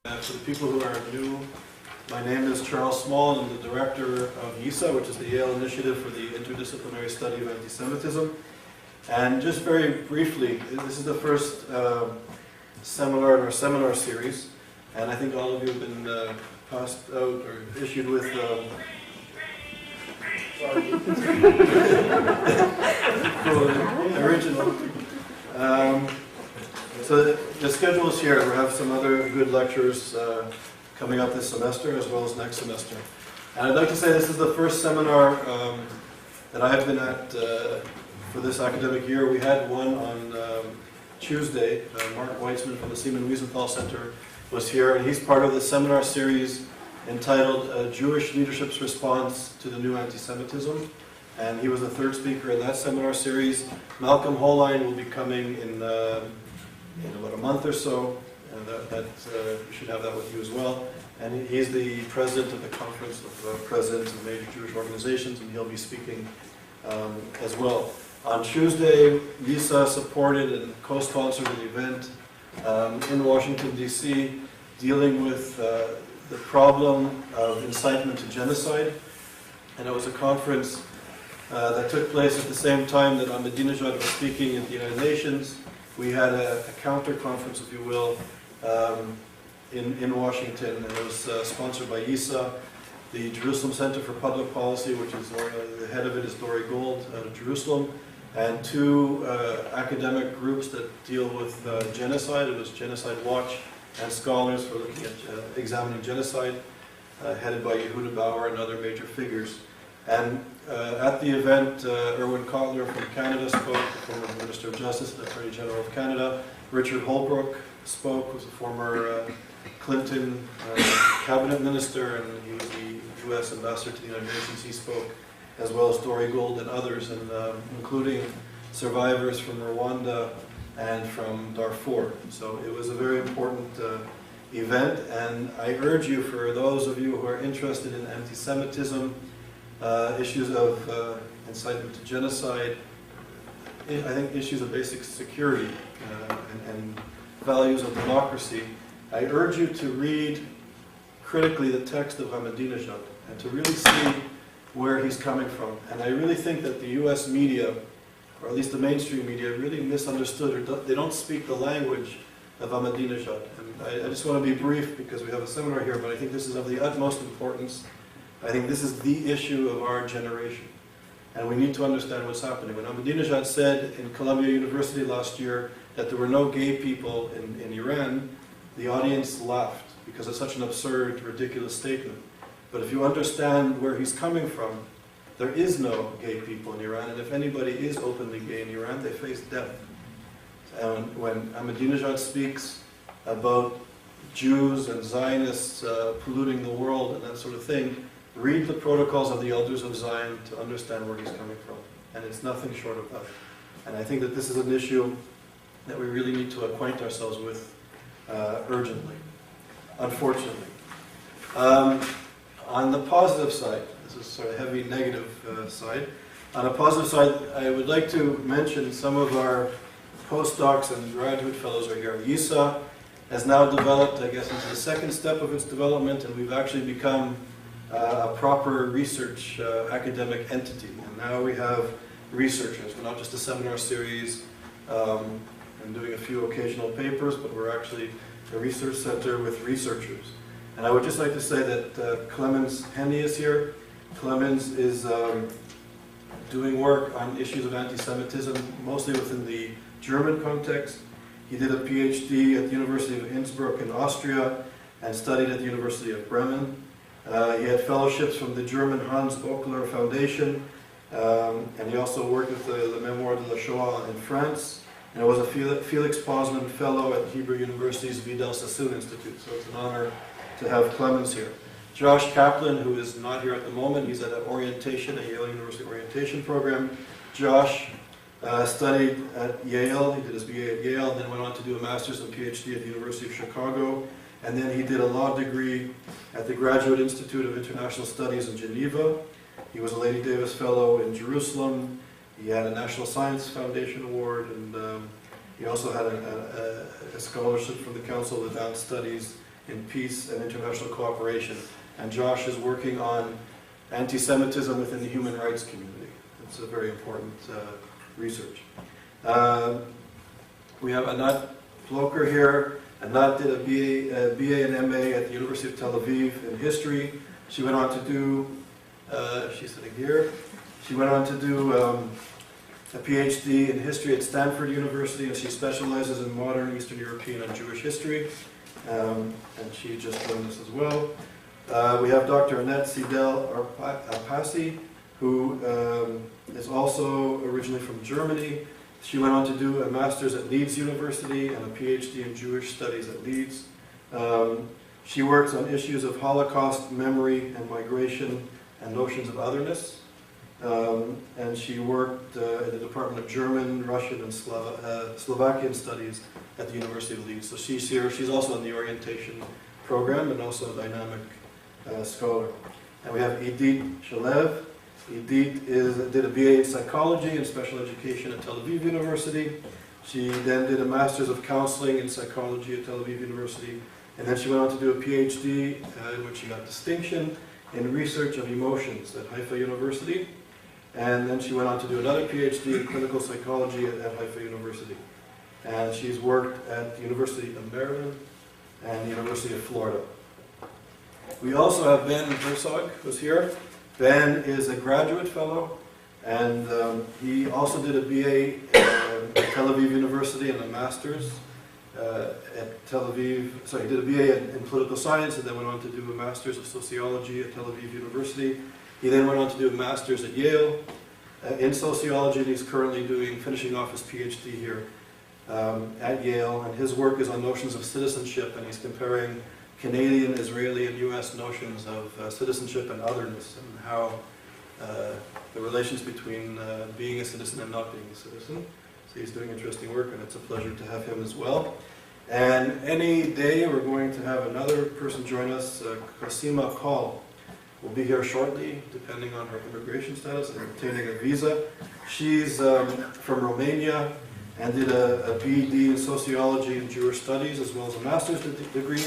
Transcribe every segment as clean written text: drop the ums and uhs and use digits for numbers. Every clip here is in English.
For the people who are new, my name is Charles Small. I'm the director of YISA, which is the Yale Initiative for the Interdisciplinary Study of Anti-Semitism. And just very briefly, this is the first seminar in our seminar series, and I think all of you have been passed out or issued with original. So the schedule is here. We have some other good lectures coming up this semester as well as next semester. And I'd like to say this is the first seminar that I have been at for this academic year. We had one on Tuesday. Mark Weitzman from the Simon Wiesenthal Center was here, and he's part of the seminar series entitled Jewish Leadership's Response to the New Anti-Semitism. And he was the third speaker in that seminar series. Malcolm Holine will be coming in about a month or so. You should have that with you as well. And he's the president of the Conference of Presidents of Major Jewish Organizations, and he'll be speaking as well. On Tuesday, YISA supported and co-sponsored an event in Washington, D.C., dealing with the problem of incitement to genocide. And it was a conference that took place at the same time that Ahmadinejad was speaking at the United Nations. We had a counter-conference, if you will, in Washington, and it was sponsored by YISA, the Jerusalem Center for Public Policy, which is the head of it is Durah out of Jerusalem, and two academic groups that deal with genocide. It was Genocide Watch and Scholars for looking at examining genocide, headed by Yehuda Bauer and other major figures. And at the event, Erwin Kotler from Canada spoke, the former Minister of Justice and Attorney General of Canada. Richard Holbrooke spoke, who's a former Clinton cabinet minister, and he was the U.S. ambassador to the United Nations. He spoke, as well as Dory Gold and others, and including survivors from Rwanda and from Darfur. So it was a very important event, and I urge you, for those of you who are interested in anti-Semitism, issues of incitement to genocide, I think issues of basic security and values of democracy, I urge you to read critically the text of Ahmadinejad and to really see where he's coming from. And I really think that the U.S. media, or at least the mainstream media, really misunderstood, or they don't speak the language of Ahmadinejad. And I just want to be brief because we have a seminar here, but I think this is of the utmost importance. I think this is the issue of our generation, and we need to understand what's happening. When Ahmadinejad said in Columbia University last year that there were no gay people in Iran, the audience laughed because it's such an absurd, ridiculous statement. But if you understand where he's coming from, there is no gay people in Iran, and if anybody is openly gay in Iran, they face death. And when Ahmadinejad speaks about Jews and Zionists polluting the world and that sort of thing, read the Protocols of the Elders of Zion to understand where he's coming from. And it's nothing short of that. And I think that this is an issue that we really need to acquaint ourselves with urgently, unfortunately. On the positive side, this is sort of heavy negative side. On a positive side, I would like to mention some of our postdocs and graduate fellows are here. YISA has now developed, I guess, into the second step of its development, and we've actually become a proper research academic entity. And now we have researchers. We're not just a seminar series and doing a few occasional papers, but we're actually a research center with researchers. And I would just like to say that Clemens Henny is here. Clemens is doing work on issues of anti-Semitism, mostly within the German context. He did a PhD at the University of Innsbruck in Austria and studied at the University of Bremen. He had fellowships from the German Hans Bockler Foundation, and he also worked with the Mémoire de la Shoah in France, and was a Felix Posman Fellow at Hebrew University's Vidal Sassoon Institute, so it's an honor to have Clemens here. Josh Kaplan, who is not here at the moment, he's at an orientation, a Yale University orientation program. Josh studied at Yale, he did his BA at Yale, and then went on to do a master's and PhD at the University of Chicago. And then he did a law degree at the Graduate Institute of International Studies in Geneva. He was a Lady Davis Fellow in Jerusalem. He had a National Science Foundation Award, and he also had a scholarship from the Council of Advanced Studies in peace and international cooperation. And Josh is working on anti-Semitism within the human rights community. It's a very important research. We have Anat Ploker here. Anat did a BA and MA at the University of Tel Aviv in history. She went on to do, she's sitting here, she went on to do a PhD in history at Stanford University, and she specializes in modern Eastern European and Jewish history. And she just joined us as well. We have Dr. Annette Seidel Arpasi, who is also originally from Germany. She went on to do a master's at Leeds University and a PhD in Jewish studies at Leeds. She works on issues of Holocaust memory and migration and notions of otherness. And she worked in the Department of German, Russian, and Slovakian Studies at the University of Leeds. So she's here. She's also in the orientation program and also a dynamic scholar. And we have Idit Shalev. Idit did a BA in psychology and special education at Tel Aviv University. She then did a master's of counseling in psychology at Tel Aviv University. And then she went on to do a PhD in which she got distinction in research of emotions at Haifa University. And then she went on to do another PhD in clinical psychology at Haifa University. And she's worked at the University of Maryland and the University of Florida. We also have Ben Herzog, who's here. Ben is a graduate fellow, and he also did a BA at Tel Aviv University and a master's at Tel Aviv. So he did a BA in political science and then went on to do a master's of sociology at Tel Aviv University. He then went on to do a master's at Yale in sociology, and he's currently finishing off his PhD here at Yale. And his work is on notions of citizenship, and he's comparing Canadian, Israeli, and U.S. notions of citizenship and otherness, and how the relations between being a citizen and not being a citizen. So he's doing interesting work, and it's a pleasure to have him as well. And any day we're going to have another person join us. Cosima Call will be here shortly, depending on her immigration status and obtaining a visa. She's from Romania and did a BD in sociology and Jewish studies, as well as a master's degree.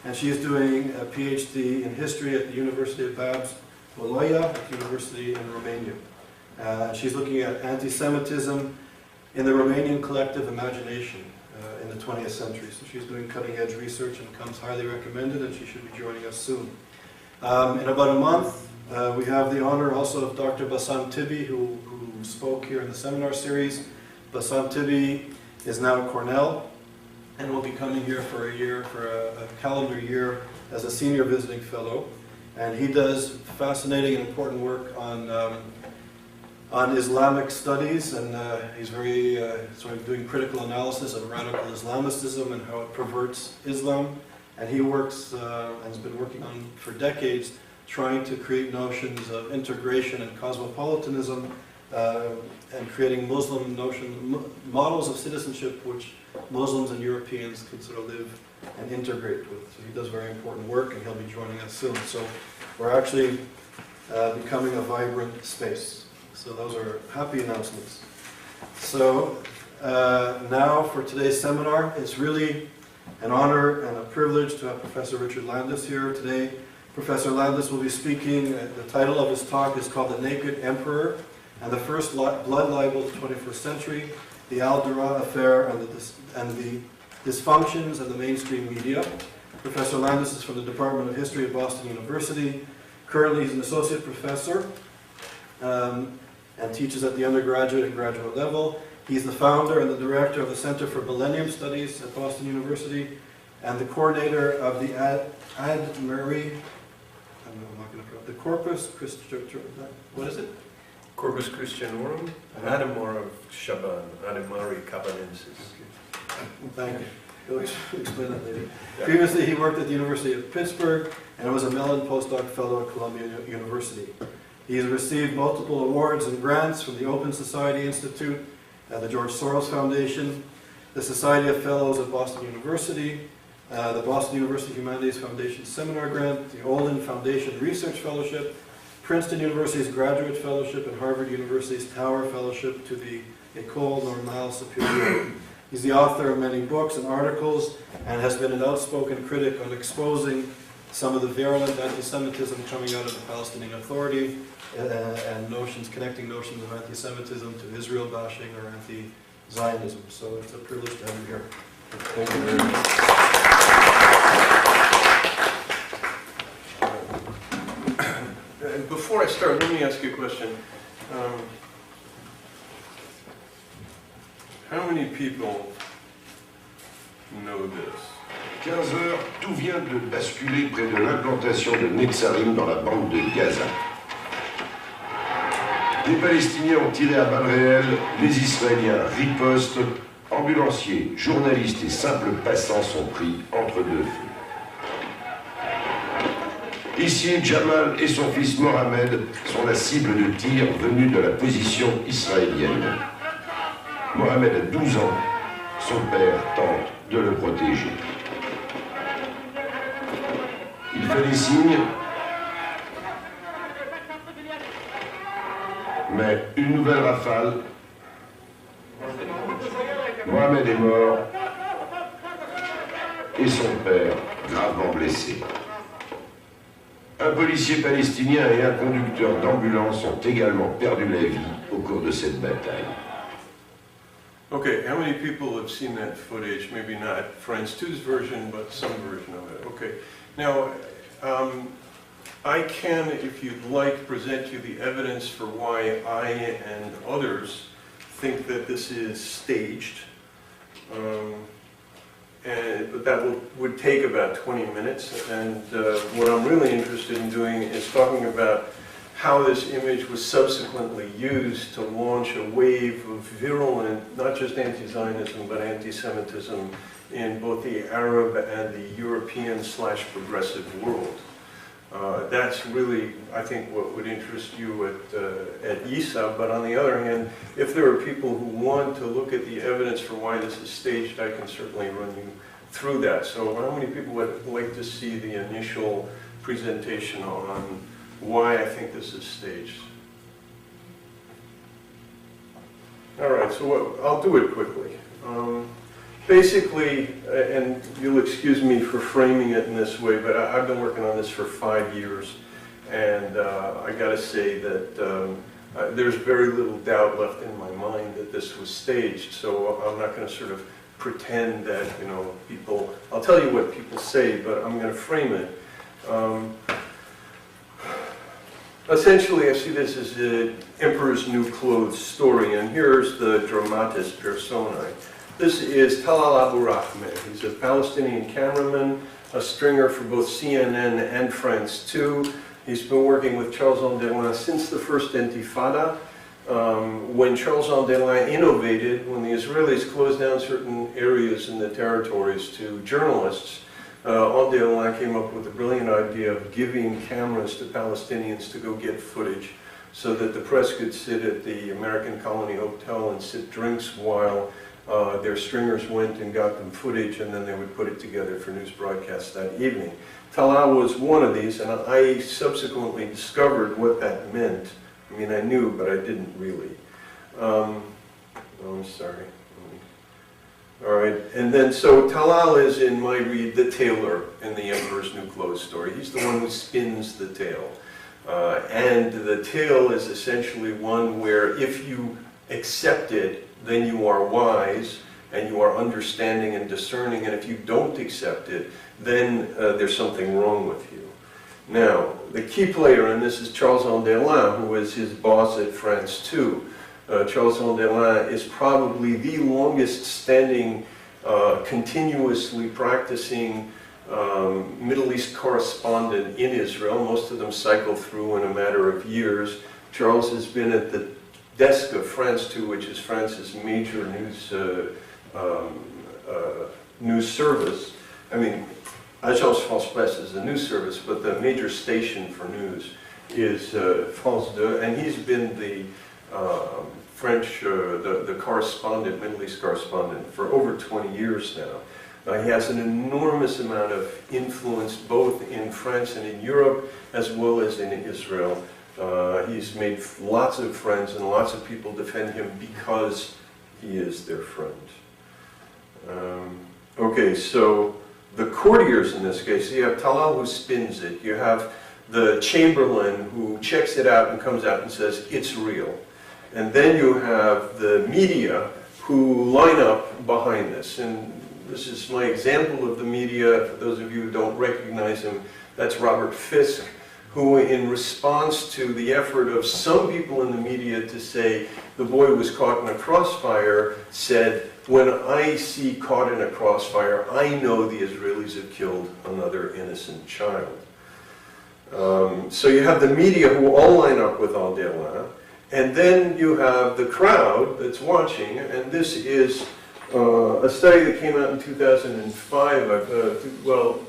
And she's doing a PhD in history at the University of Babs Maloya at the University in Romania. She's looking at anti-Semitism in the Romanian collective imagination in the 20th century. So she's doing cutting-edge research and comes highly recommended, and she should be joining us soon. In about a month, we have the honor also of Dr. Bassam Tibi, who spoke here in the seminar series. Bassam Tibi is now at Cornell, and will be coming here for a calendar year as a senior visiting fellow. And he does fascinating and important work on Islamic studies, and he's very sort of doing critical analysis of radical Islamicism and how it perverts Islam. And he works and has been working on for decades trying to create notions of integration and cosmopolitanism and creating Muslim models of citizenship which Muslims and Europeans can sort of live and integrate with. So he does very important work, and he'll be joining us soon. So we're actually becoming a vibrant space. So those are happy announcements. So now for today's seminar, it's really an honor and a privilege to have Professor Richard Landis here today. Professor Landis will be speaking. The title of his talk is called The Naked Emperor and the First Blood Libel of the 21st Century, the Durah Affair and the Dysfunctions and the Mainstream Media. Professor Landis is from the Department of History at Boston University. Currently he's an associate professor and teaches at the undergraduate and graduate level. He's the founder and the director of the Center for Millennium Studies at Boston University and the coordinator of the the Corpus Christianorum, what is it? Corpus Christianorum, Adamor of Shaban, Adamari Cabanensis. Thank you. You'll explain that later. Yeah. Previously, he worked at the University of Pittsburgh and was a Mellon postdoc fellow at Columbia University. He has received multiple awards and grants from the Open Society Institute, the George Soros Foundation, the Society of Fellows at Boston University, the Boston University Humanities Foundation Seminar Grant, the Olin Foundation Research Fellowship, Princeton University's Graduate Fellowship, and Harvard University's Tower Fellowship to the École Normale Supérieure. He's the author of many books and articles and has been an outspoken critic on exposing some of the virulent anti-Semitism coming out of the Palestinian Authority and connecting notions of anti-Semitism to Israel bashing or anti-Zionism. So it's a privilege to have you here. Thank you very much. Before I start, let me ask you a question. How many people know this? 15 heures, tout vient de basculer près de l'implantation de Netzarim dans la bande de Gaza. Les Palestiniens ont tiré à balles réelles, les Israéliens ripostent, ambulanciers, journalistes et simples passants sont pris entre deux feux. Ici, Jamal et son fils Mohamed sont la cible de tirs venus de la position israélienne. Mohamed a 12 ans, son père tente de le protéger. Il fait des signes, mais une nouvelle rafale. Mohamed est mort et son père gravement blessé. Un policier palestinien et un conducteur d'ambulance ont également perdu la vie au cours de cette bataille. Okay, how many people have seen that footage? Maybe not France 2's version, but some version of it. Okay, now I can, if you'd like, present you the evidence for why I and others think that this is staged. But that would take about 20 minutes, and what I'm really interested in doing is talking about how this image was subsequently used to launch a wave of virulent, not just anti-Zionism, but anti-Semitism in both the Arab and the European/progressive world. That's really, I think, what would interest you at ISA, but on the other hand, if there are people who want to look at the evidence for why this is staged, I can certainly run you through that. So how many people would like to see the initial presentation on why I think this is staged? All right, so I'll do it quickly. Basically, and you'll excuse me for framing it in this way, but I've been working on this for 5 years, and I got to say that there's very little doubt left in my mind that this was staged. So I'm not going to sort of pretend that, you know, people. I'll tell you what people say, but I'm going to frame it. Essentially, I see this as the Emperor's New Clothes story, and here's the dramatis personae. This is Talal Abu Rahman. He's a Palestinian cameraman, a stringer for both CNN and France 2. He's been working with Charles Ondelin since the first Intifada. When Charles Ondelin innovated, when the Israelis closed down certain areas in the territories to journalists, Ondelin came up with the brilliant idea of giving cameras to Palestinians to go get footage so that the press could sit at the American Colony Hotel and sip drinks while their stringers went and got them footage, and then they would put it together for news broadcasts that evening. Talal was one of these, and I subsequently discovered what that meant. I mean, I knew, but I didn't really. Oh, I'm sorry. All right, and then so Talal is, in my read, the tailor in the Emperor's New Clothes story. He's the one who spins the tale. And the tale is essentially one where if you accept it, then you are wise and you are understanding and discerning, and if you don't accept it, then there's something wrong with you. Now, the key player in this is Charles Ondelin, who was his boss at France 2. Charles Ondelin is probably the longest standing, continuously practicing Middle East correspondent in Israel. Most of them cycle through in a matter of years. Charles has been at the desk of France 2, which is France's major news service. I mean, Agence France Presse is a news service, but the major station for news is France 2, and he's been the French, the correspondent, Middle East correspondent, for over 20 years now. He has an enormous amount of influence both in France and in Europe, as well as in Israel. He's made lots of friends, and lots of people defend him because he is their friend. Okay, so the courtiers in this case, you have Talal who spins it, you have the chamberlain who checks it out and comes out and says, it's real. And then you have the media who line up behind this. And this is my example of the media. For those of you who don't recognize him, that's Robert Fisk, who in response to the effort of some people in the media to say the boy was caught in a crossfire, said, when I see caught in a crossfire, I know the Israelis have killed another innocent child. So you have the media who all line up with Al-Dawla, and then you have the crowd that's watching, and this is a study that came out in 2005, well,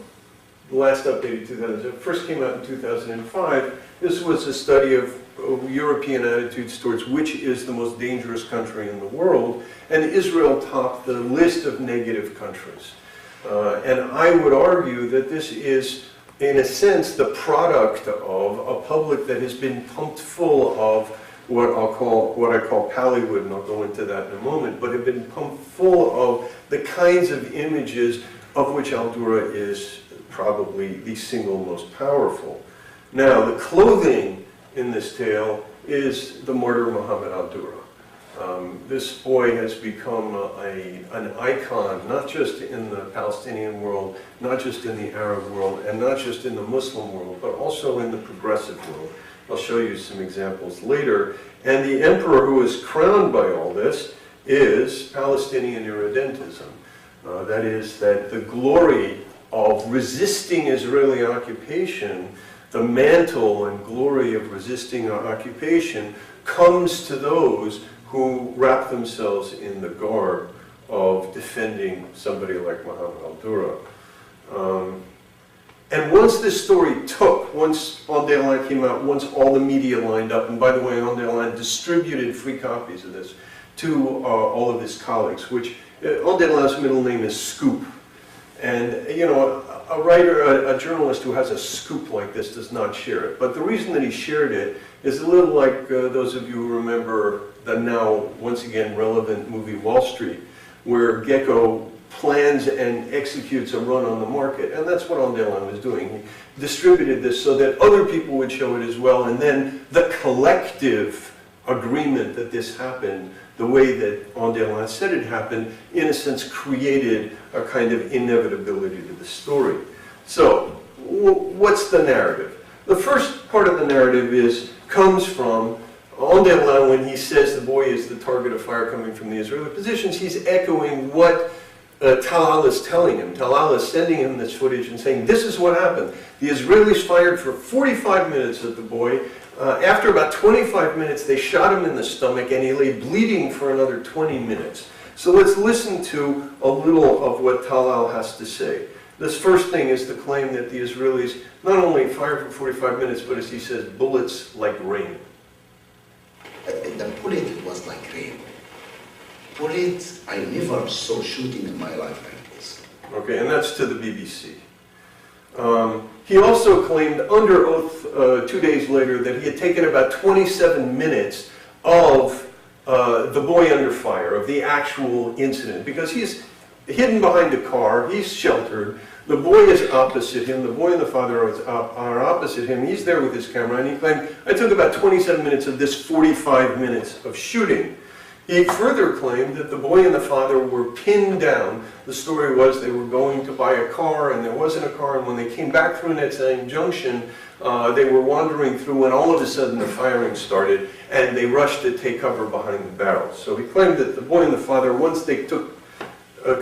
the last updated 2000, it first came out in 2005. This was a study of European attitudes towards which is the most dangerous country in the world, and Israel topped the list of negative countries. And I would argue that this is, in a sense, the product of a public that has been pumped full of what I call Pallywood, and I'll go into that in a moment, but have been pumped full of the kinds of images of which Al-Durah is probably the single most powerful. Now, the clothing in this tale is the martyr Muhammad al-Durah. This boy has become an icon, not just in the Palestinian world, not just in the Arab world, and not just in the Muslim world, but also in the progressive world. I'll show you some examples later. And the emperor who is crowned by all this is Palestinian irredentism. That is, that the glory of resisting Israeli occupation, the mantle and glory of resisting occupation, comes to those who wrap themselves in the garb of defending somebody like Muhammad al-Durah. And once this story took, once Al-Dawla came out, once all the media lined up, and by the way, Al-Dawla distributed free copies of this to all of his colleagues, which Al-Dawla's middle name is Scoop. And, you know, a writer, a journalist who has a scoop like this does not share it. But the reason that he shared it is a little like those of you who remember the now, once again, relevant movie Wall Street, where Gecko plans and executes a run on the market. And that's what Al-Dawla was doing. He distributed this so that other people would show it as well, and then the collective agreement that this happened, the way that Al-Dawla said it happened, in a sense created a kind of inevitability to the story. So, what's the narrative? The first part of the narrative comes from Al-Dawla when he says the boy is the target of fire coming from the Israeli positions. He's echoing what Talal is telling him. Talal is sending him this footage and saying, this is what happened. The Israelis fired for 45 minutes at the boy. After about 25 minutes, they shot him in the stomach, and he lay bleeding for another 20 minutes. So let's listen to a little of what Talal has to say. This first thing is the claim that the Israelis not only fired for 45 minutes, but as he says, bullets like rain. The bullet was like rain. Bullets, I never saw shooting in my life like this. Okay, and that's to the BBC. He also claimed under oath 2 days later that he had taken about 27 minutes of the boy under fire, of the actual incident, because he's hidden behind a car, he's sheltered, the boy is opposite him, the boy and the father are opposite him, he's there with his camera, and he claimed, I took about 27 minutes of this 45 minutes of shooting. He further claimed that the boy and the father were pinned down. The story was they were going to buy a car, and there wasn't a car, and when they came back through that same junction, they were wandering through, and all of a sudden the firing started, and they rushed to take cover behind the barrel. So he claimed that the boy and the father, once they took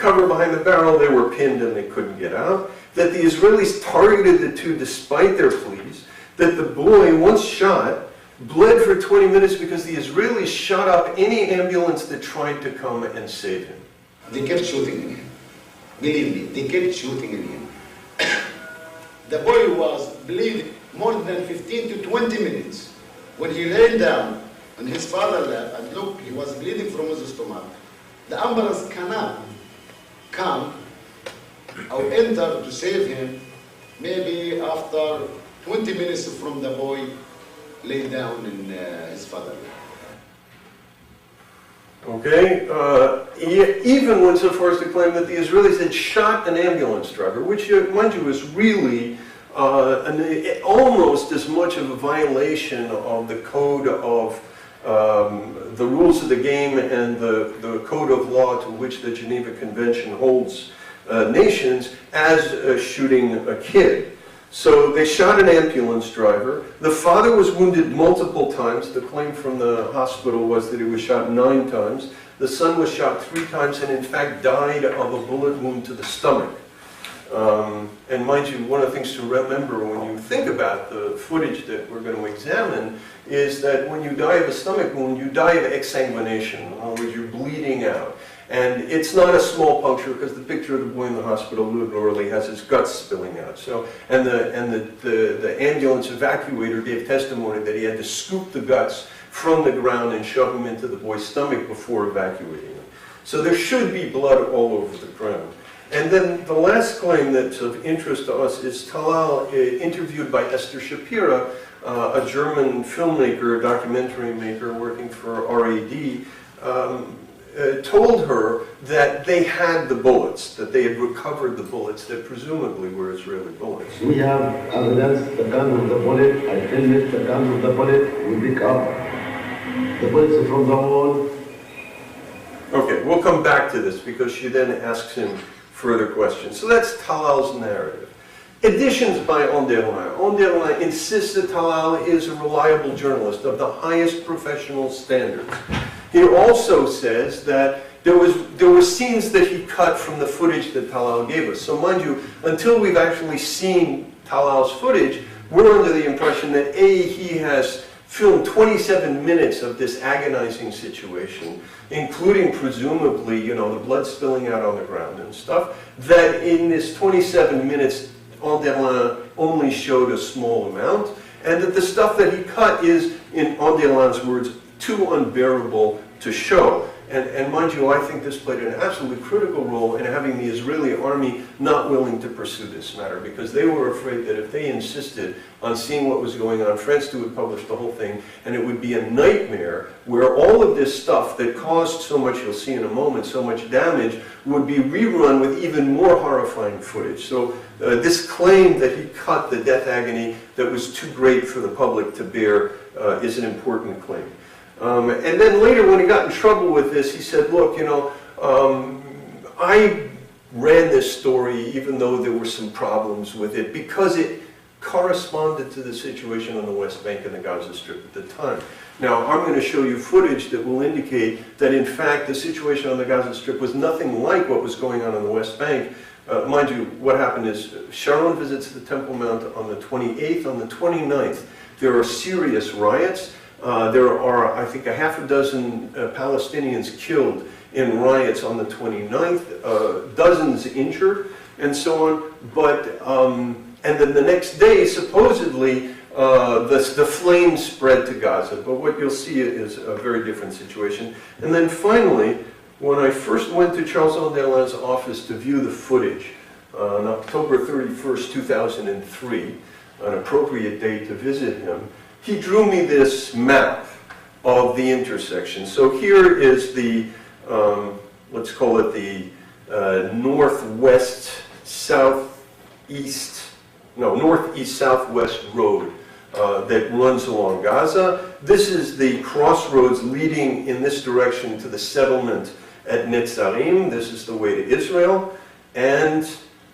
cover behind the barrel, they were pinned and they couldn't get out, that the Israelis targeted the two despite their pleas, that the boy, once shot, bled for 20 minutes because the Israelis shot up any ambulance that tried to come and save him. They kept shooting in him. Believe me, they kept shooting in him. The boy was bleeding more than 15 to 20 minutes. When he lay down on his father's lap and look, he was bleeding from his stomach. The ambulance cannot come or enter to save him maybe after 20 minutes from the boy lay down in his father's lap. Okay? Even went so far as to claim that the Israelis had shot an ambulance driver, which, mind you, is really almost as much of a violation of the code of the rules of the game and the code of law to which the Geneva Convention holds nations as shooting a kid. So they shot an ambulance driver. The father was wounded multiple times. The claim from the hospital was that he was shot 9 times. The son was shot 3 times and in fact died of a bullet wound to the stomach. And mind you, one of the things to remember when you think about the footage that we're going to examine is that when you die of a stomach wound, you die of exsanguination. In other words, you're bleeding out. And it's not a small puncture because the picture of the boy in the hospital literally has his guts spilling out. So, and the ambulance evacuator gave testimony that he had to scoop the guts from the ground and shove them into the boy's stomach before evacuating him. So there should be blood all over the ground. And then the last claim that's of interest to us is Talal, interviewed by Esther Shapira, a German filmmaker, documentary maker working for RAD, told her that they had the bullets, that they had recovered the bullets that presumably were Israeli bullets. We have evidence, the gun with the bullet, I filmed it, the gun with the bullet, we pick up the bullets from the wall. Okay, we'll come back to this because she then asks him further questions. So that's Talal's narrative. Additions by Onderlin. Onderlin insists that Talal is a reliable journalist of the highest professional standards. He also says that there were scenes that he cut from the footage that Talal gave us. So mind you, until we've actually seen Talal's footage, we're under the impression that he has filmed 27 minutes of this agonizing situation, including presumably, the blood spilling out on the ground and stuff, that in this 27 minutes, Onderlin only showed a small amount, and that the stuff that he cut is, in Onderlin's words, too unbearable to show. And mind you, I think this played an absolutely critical role in having the Israeli army not willing to pursue this matter, because they were afraid that if they insisted on seeing what was going on, France 2 would publish the whole thing, and it would be a nightmare where all of this stuff that caused so much, you'll see in a moment, so much damage, would be rerun with even more horrifying footage. So this claim that he cut the death agony that was too great for the public to bear is an important claim. And then later, when he got in trouble with this, he said, look, I ran this story even though there were some problems with it because it corresponded to the situation on the West Bank and the Gaza Strip at the time. Now, I'm going to show you footage that will indicate that, in fact, the situation on the Gaza Strip was nothing like what was going on the West Bank. Mind you, what happened is Sharon visits the Temple Mount on the 28th. On the 29th, there are serious riots. There are, I think, a half a dozen Palestinians killed in riots on the 29th, dozens injured, and so on. But, and then the next day, supposedly, the flames spread to Gaza. But what you'll see is a very different situation. And then finally, when I first went to Charles Onderlin's office to view the footage on October 31st, 2003, an appropriate day to visit him, he drew me this map of the intersection. So here is the, let's call it the northeast-southwest road that runs along Gaza. This is the crossroads leading in this direction to the settlement at Netzarim. This is the way to Israel. And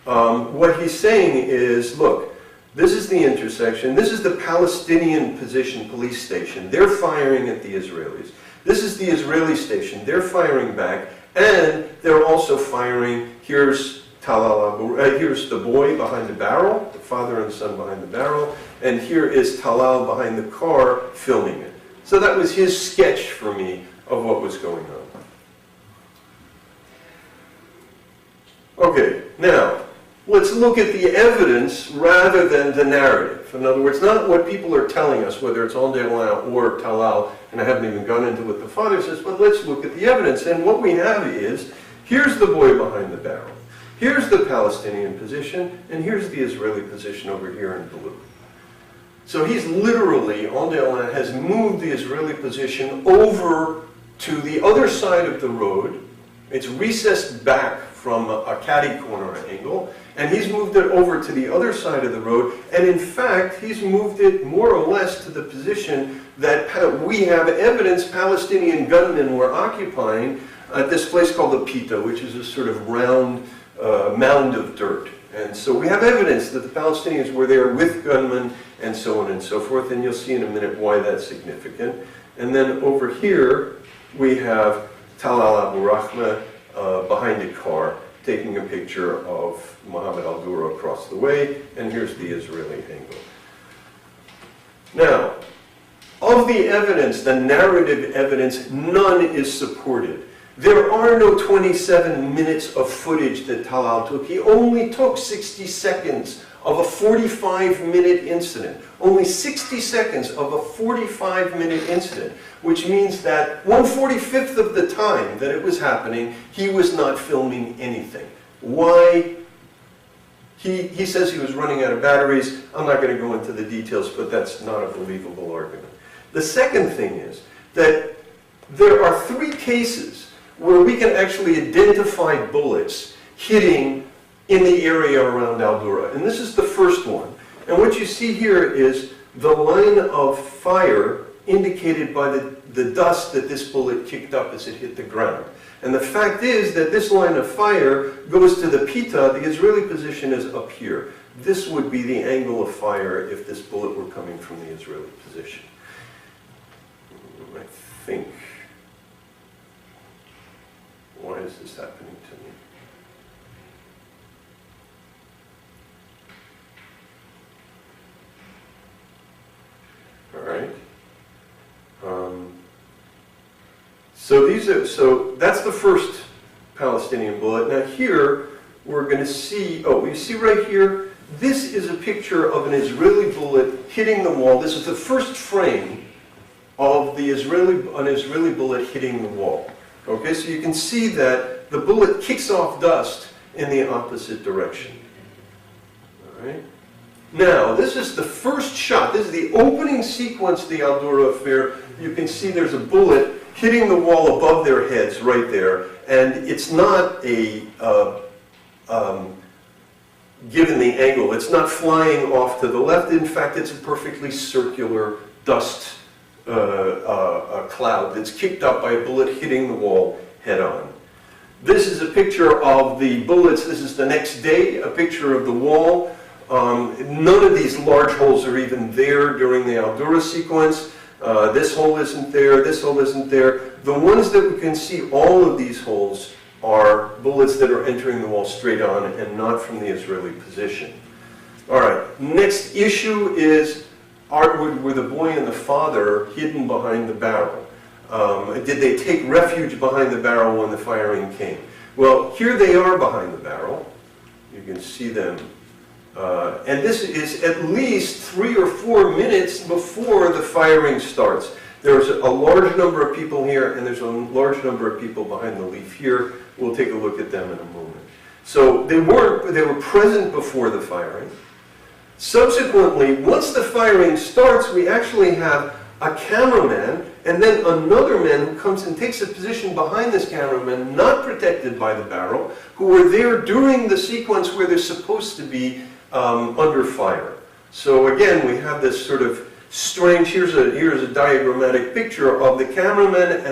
what he's saying is, look, this is the intersection. This is the Palestinian position police station. They're firing at the Israelis. This is the Israeli station. They're firing back. And they're also firing, here's the boy behind the barrel, the father and son behind the barrel, and here is Talal behind the car filming it. So that was his sketch for me of what was going on. Okay, now, let's look at the evidence rather than the narrative. In other words, not what people are telling us, whether it's Onderlin or Talal, and I haven't even gone into what the father says, but let's look at the evidence. And what we have is, here's the boy behind the barrel. Here's the Palestinian position, and here's the Israeli position over here in blue. So he's literally, Onderlin has moved the Israeli position over to the other side of the road. It's recessed back from a catty corner angle, and he's moved it over to the other side of the road, and in fact, he's moved it more or less to the position that we have evidence Palestinian gunmen were occupying at this place called the Pita, which is a sort of round mound of dirt. And so we have evidence that the Palestinians were there with gunmen and so on and so forth, and you'll see in a minute why that's significant. And then over here, we have Talal Abu Rahma behind a car taking a picture of Mohammed al-Durah across the way, and here's the Israeli angle. Now, of the evidence, the narrative evidence, none is supported. There are no 27 minutes of footage that Talal took. He only took 60 seconds of a 45-minute incident. Only 60 seconds of a 45-minute incident, which means that 1/45 of the time that it was happening, he was not filming anything. Why? He says he was running out of batteries. I'm not going to go into the details, but that's not a believable argument. The second thing is that there are 3 cases where we can actually identify bullets hitting in the area around al-Durah. And this is the first one. And what you see here is the line of fire indicated by the dust that this bullet kicked up as it hit the ground. And the fact is that this line of fire goes to the Pita. The Israeli position is up here. This would be the angle of fire if this bullet were coming from the Israeli position. I think. Why is this happening to me? All right. So that's the first Palestinian bullet. Now here we're going to see. Oh, you see right here. This is a picture of an Israeli bullet hitting the wall. This is the first frame of an Israeli bullet hitting the wall. Okay, so you can see that the bullet kicks off dust in the opposite direction. All right. Now, this is the first shot. This is the opening sequence of the al-Durah affair. You can see there's a bullet hitting the wall above their heads right there, and it's not a given the angle. It's not flying off to the left. In fact, it's a perfectly circular dust cloud that's kicked up by a bullet hitting the wall head on. This is a picture of the bullets. This is the next day, a picture of the wall. None of these large holes are even there during the al-Durah sequence. This hole isn't there, this hole isn't there. The ones that we can see, all of these holes, are bullets that are entering the wall straight on and not from the Israeli position. All right, next issue is, were the boy and the father hidden behind the barrel? Did they take refuge behind the barrel when the firing came? Well, here they are behind the barrel. You can see them. And this is at least 3 or 4 minutes before the firing starts. There's a large number of people here, and there's a large number of people behind the leaf here. We'll take a look at them in a moment. So they were present before the firing. Subsequently, once the firing starts, we actually have a cameraman and then another man who comes and takes a position behind this cameraman, not protected by the barrel, who were there during the sequence where they're supposed to be under fire. So again, we have this sort of strange, here's a diagrammatic picture of the cameraman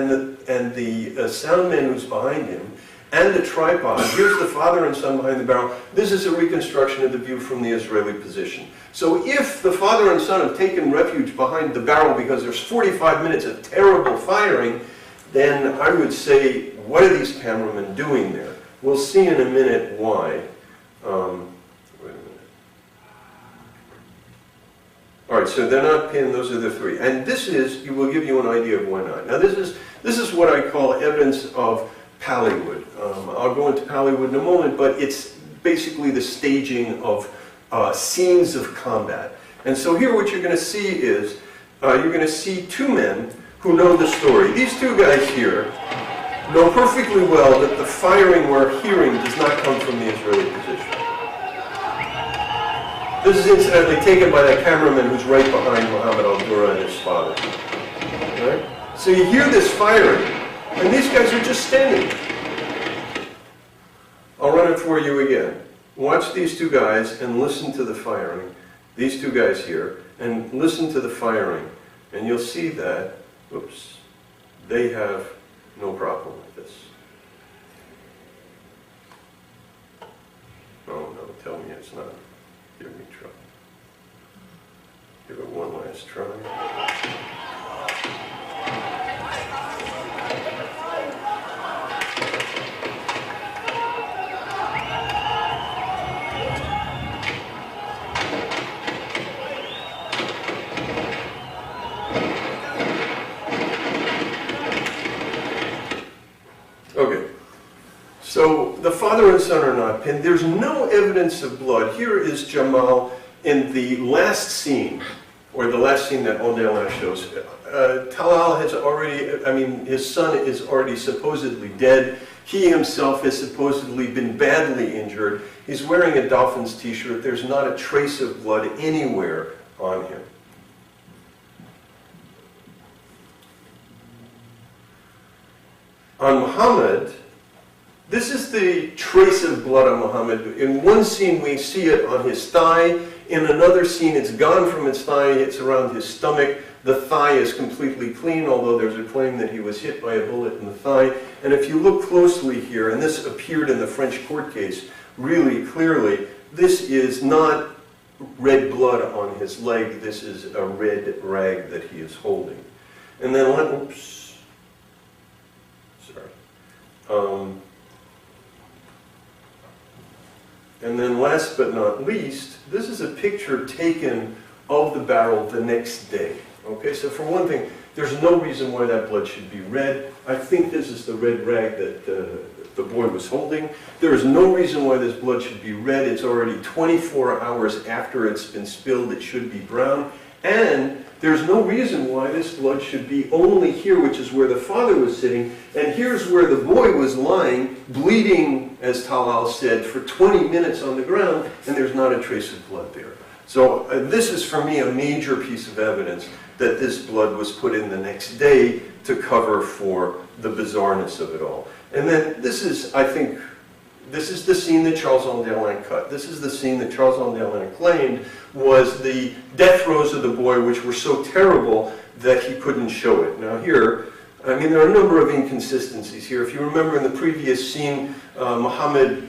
and the sound man who's behind him, and the tripod. Here's the father and son behind the barrel. This is a reconstruction of the view from the Israeli position. So if the father and son have taken refuge behind the barrel because there's 45 minutes of terrible firing, then I would say, what are these cameramen doing there? We'll see in a minute why. Wait a minute. All right, so they're not pinned, those are the 3. And this will give you an idea of why not. Now this is what I call evidence of Pallywood. I'll go into Pallywood in a moment, but it's basically the staging of scenes of combat. And so here what you're going to see is, you're going to see 2 men who know the story. These 2 guys here know perfectly well that the firing we're hearing does not come from the Israeli position. This is incidentally taken by that cameraman who's right behind Mohammed al-Durah and his father. Right? So you hear this firing, And these guys are just standing there. I'll run it for you again. Watch these two guys and listen to the firing. These two guys here, and listen to the firing. And you'll see that, oops, they have no problem with this. Oh no, tell me it's not. Give me trouble. Give it one last try. Okay, so the father and son are not pinned. There's no evidence of blood. Here is Jamal in the last scene, or the last scene that Ondelan shows. Talal has already, his son is already supposedly dead. He himself has supposedly been badly injured. He's wearing a Dolphins t-shirt. There's not a trace of blood anywhere on him. On Muhammad, this is the trace of blood on Muhammad. In one scene we see it on his thigh. In another scene it's gone from his thigh, it's around his stomach. The thigh is completely clean, although there's a claim that he was hit by a bullet in the thigh. And if you look closely here, and this appeared in the French court case really clearly, this is not red blood on his leg, this is a red rag that he is holding. And then, oops. And then last but not least, this is a picture taken of the barrel the next day. Okay, so for one thing, there's no reason why that blood should be red. I think this is the red rag that the boy was holding. There is no reason why this blood should be red. It's already 24 hours after it's been spilled. It should be brown. And there's no reason why this blood should be only here, which is where the father was sitting, and here's where the boy was lying, bleeding, as Talal said, for 20 minutes on the ground, and there's not a trace of blood there. So this is, for me, a major piece of evidence that this blood was put in the next day to cover for the bizarreness of it all. And then this is, I think, this is the scene that Charles Ondelan cut. This is the scene that Charles Ondelan claimed was the death throes of the boy, which were so terrible that he couldn't show it. Now here, there are a number of inconsistencies here. If you remember in the previous scene, Muhammad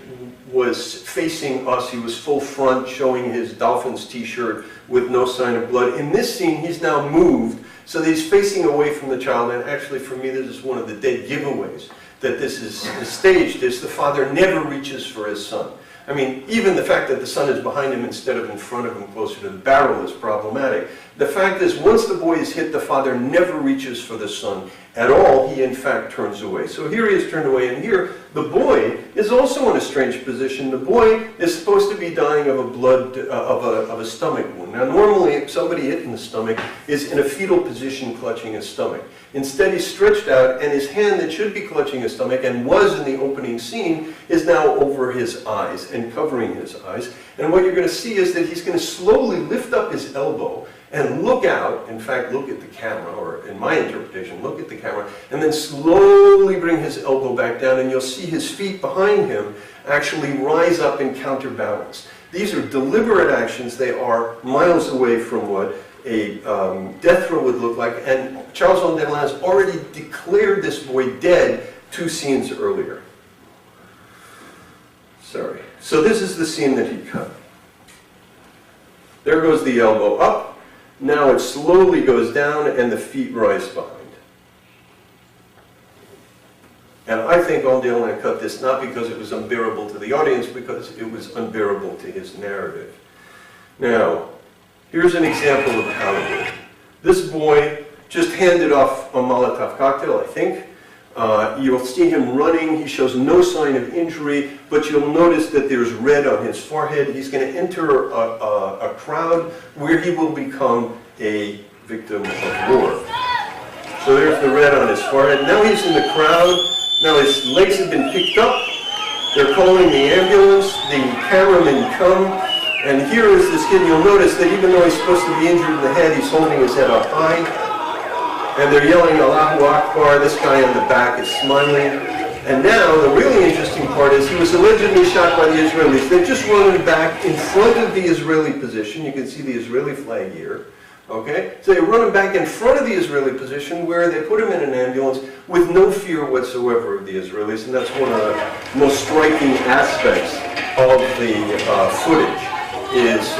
was facing us. He was full front, showing his Dolphins t-shirt with no sign of blood. In this scene, he's now moved, so that he's facing away from the child. And actually, for me, this is one of the dead giveaways that this is staged, is the father never reaches for his son. Even the fact that the son is behind him instead of in front of him closer to the barrel is problematic. The fact is, once the boy is hit, the father never reaches for the son at all. He, in fact, turns away. So here he is turned away, and here the boy is also in a strange position. The boy is supposed to be dying of a stomach wound. Now, normally, somebody hit in the stomach is in a fetal position clutching his stomach. Instead, he's stretched out, and his hand that should be clutching his stomach, and was in the opening scene, is now over his eyes and covering his eyes. And what you're going to see is that he's going to slowly lift up his elbow and look out, in fact, look at the camera, or in my interpretation, look at the camera, and then slowly bring his elbow back down, and you'll see his feet behind him actually rise up and counterbalance. These are deliberate actions. They are miles away from what a death throw would look like, and Charles Ondelan has already declared this boy dead 2 scenes earlier. Sorry. So this is the scene that he cut. There goes the elbow up. Now it slowly goes down and the feet rise behind. And I think Ondelan cut this not because it was unbearable to the audience, because it was unbearable to his narrative. Now, here's an example of how to do it. This boy just handed off a Molotov cocktail, I think. You'll see him running. He shows no sign of injury, but you'll notice that there's red on his forehead. He's going to enter a crowd where he will become a victim of war. So there's the red on his forehead. Now he's in the crowd. Now his legs have been picked up. They're calling the ambulance. The cameramen come. And here is this kid. You'll notice that even though he's supposed to be injured in the head, he's holding his head up high. and they're yelling Allahu Akbar. This guy in the back is smiling. And now, the really interesting part is he was allegedly shot by the Israelis. They've just run him back in front of the Israeli position. You can see the Israeli flag here. Okay? So they run him back in front of the Israeli position where they put him in an ambulance with no fear whatsoever of the Israelis. And that's one of the most striking aspects of the footage, is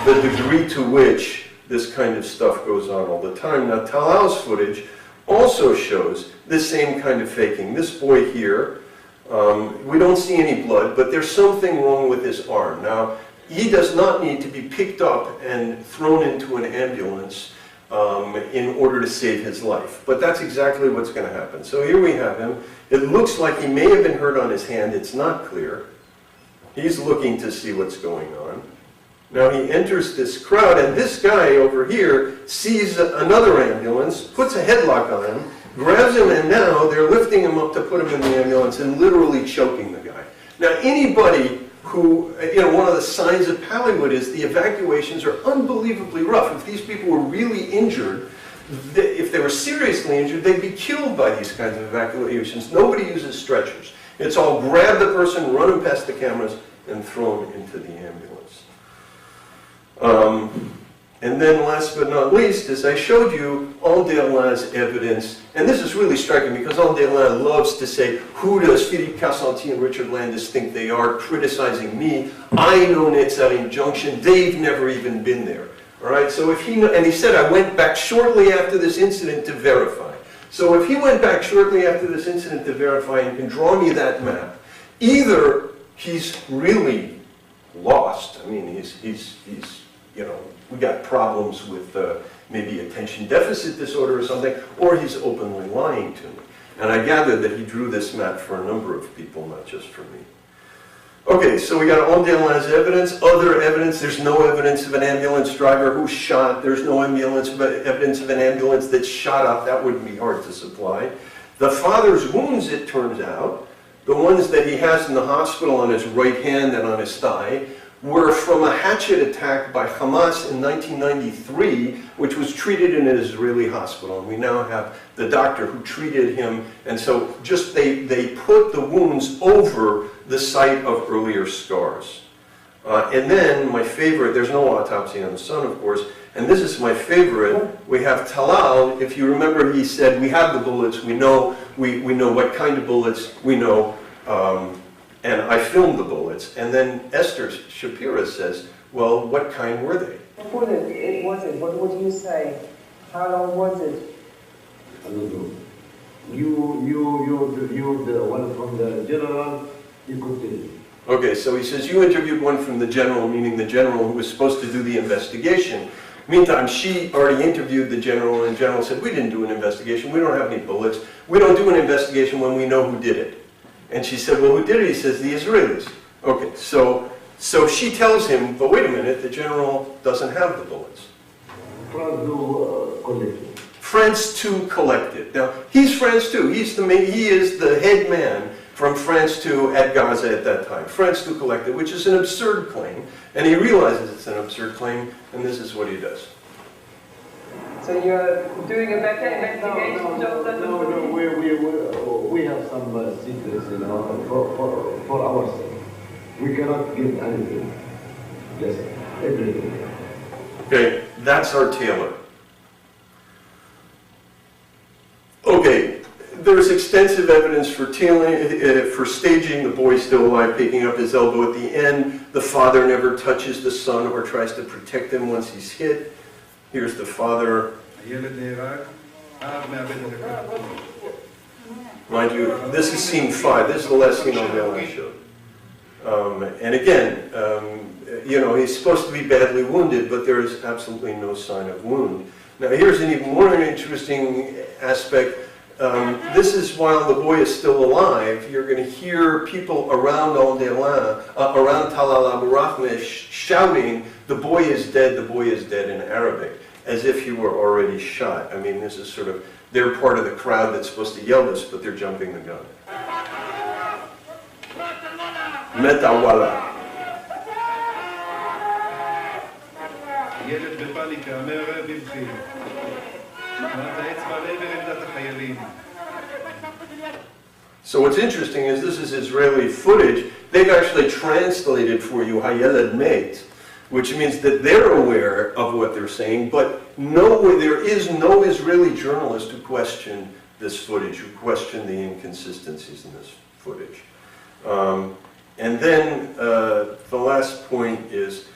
the degree to which this kind of stuff goes on all the time. Now, Talal's footage also shows this same kind of faking. This boy here, we don't see any blood, but there's something wrong with his arm. Now, he does not need to be picked up and thrown into an ambulance in order to save his life. But that's exactly what's going to happen. So here we have him. It looks like he may have been hurt on his hand. It's not clear. He's looking to see what's going on. Now he enters this crowd, and this guy over here sees another ambulance, puts a headlock on him, grabs him, and now they're lifting him up to put him in the ambulance and literally choking the guy. Now anybody who, one of the signs of Hollywood is the evacuations are unbelievably rough. If these people were really injured, if they were seriously injured, they'd be killed by these kinds of evacuations. Nobody uses stretchers. It's all grab the person, run him past the cameras, and throw him into the ambulance. And then last but not least, as I showed you, Anderlin's evidence, and this is really striking because Anderlin loves to say, who does Philippe Cassanti and Richard Landis think they are criticizing me? I know Netzarim Junction, they've never even been there. All right, so if he, and he said, I went back shortly after this incident to verify. So if he went back shortly after this incident to verify and can draw me that map, either he's really lost, I mean, he's we got problems with maybe attention deficit disorder or something, or he's openly lying to me. And I gather that he drew this map for a number of people, not just for me. Okay, so we got Anderlin's evidence, other evidence. There's no evidence of an ambulance driver who shot. There's no evidence of an ambulance that shot up. That wouldn't be hard to supply. The father's wounds, it turns out, the ones that he has in the hospital on his right hand and on his thigh, were from a hatchet attack by Hamas in 1993, which was treated in an Israeli hospital. And we now have the doctor who treated him. And so just they put the wounds over the site of earlier scars. And then my favorite, there's no autopsy on the son, of course, and this is my favorite. We have Talal. If you remember, he said, we have the bullets, we know what kind of bullets, we know, and I filmed the bullets. And then Esther Shapira says, well, what kind were they? What was it? What would you say? How long was it? I don't know. You're the one from the general, you could tell me. Okay, so he says, you interviewed one from the general, meaning the general who was supposed to do the investigation. Meantime, she already interviewed the general, and the general said, we didn't do an investigation, we don't have any bullets, we don't do an investigation when we know who did it. And she said, well, who did it? He says, the Israelis. Okay, so she tells him, but wait a minute, the general doesn't have the bullets. France 2 collected. Now, he's France 2. He is the head man from France 2 at Gaza at that time. France 2 collected, which is an absurd claim. And he realizes it's an absurd claim, and this is what he does. So you're doing a better investigation job than we have some secrets for ourselves. We cannot give anything, just everything. Okay, that's our tailor. Okay, there's extensive evidence for for staging. The boy's still alive, picking up his elbow at the end. The father never touches the son or tries to protect him once he's hit. Here's the father. Mind you, this is scene 5. This is the last scene on the show. And again, he's supposed to be badly wounded, but there is absolutely no sign of wound. Now here's an even more interesting aspect. This is while the boy is still alive. You're going to hear people around around Talal Abu Rahmeh shouting, the boy is dead in Arabic, as if he were already shot. I mean, this is sort of, they're part of the crowd that's supposed to yell this, but they're jumping the gun. Metawala. So what's interesting is this is Israeli footage. They've actually translated for you Hayeled Meit, which means that they're aware of what they're saying, but there is no Israeli journalist who questioned this footage, who questioned the inconsistencies in this footage. And then the last point is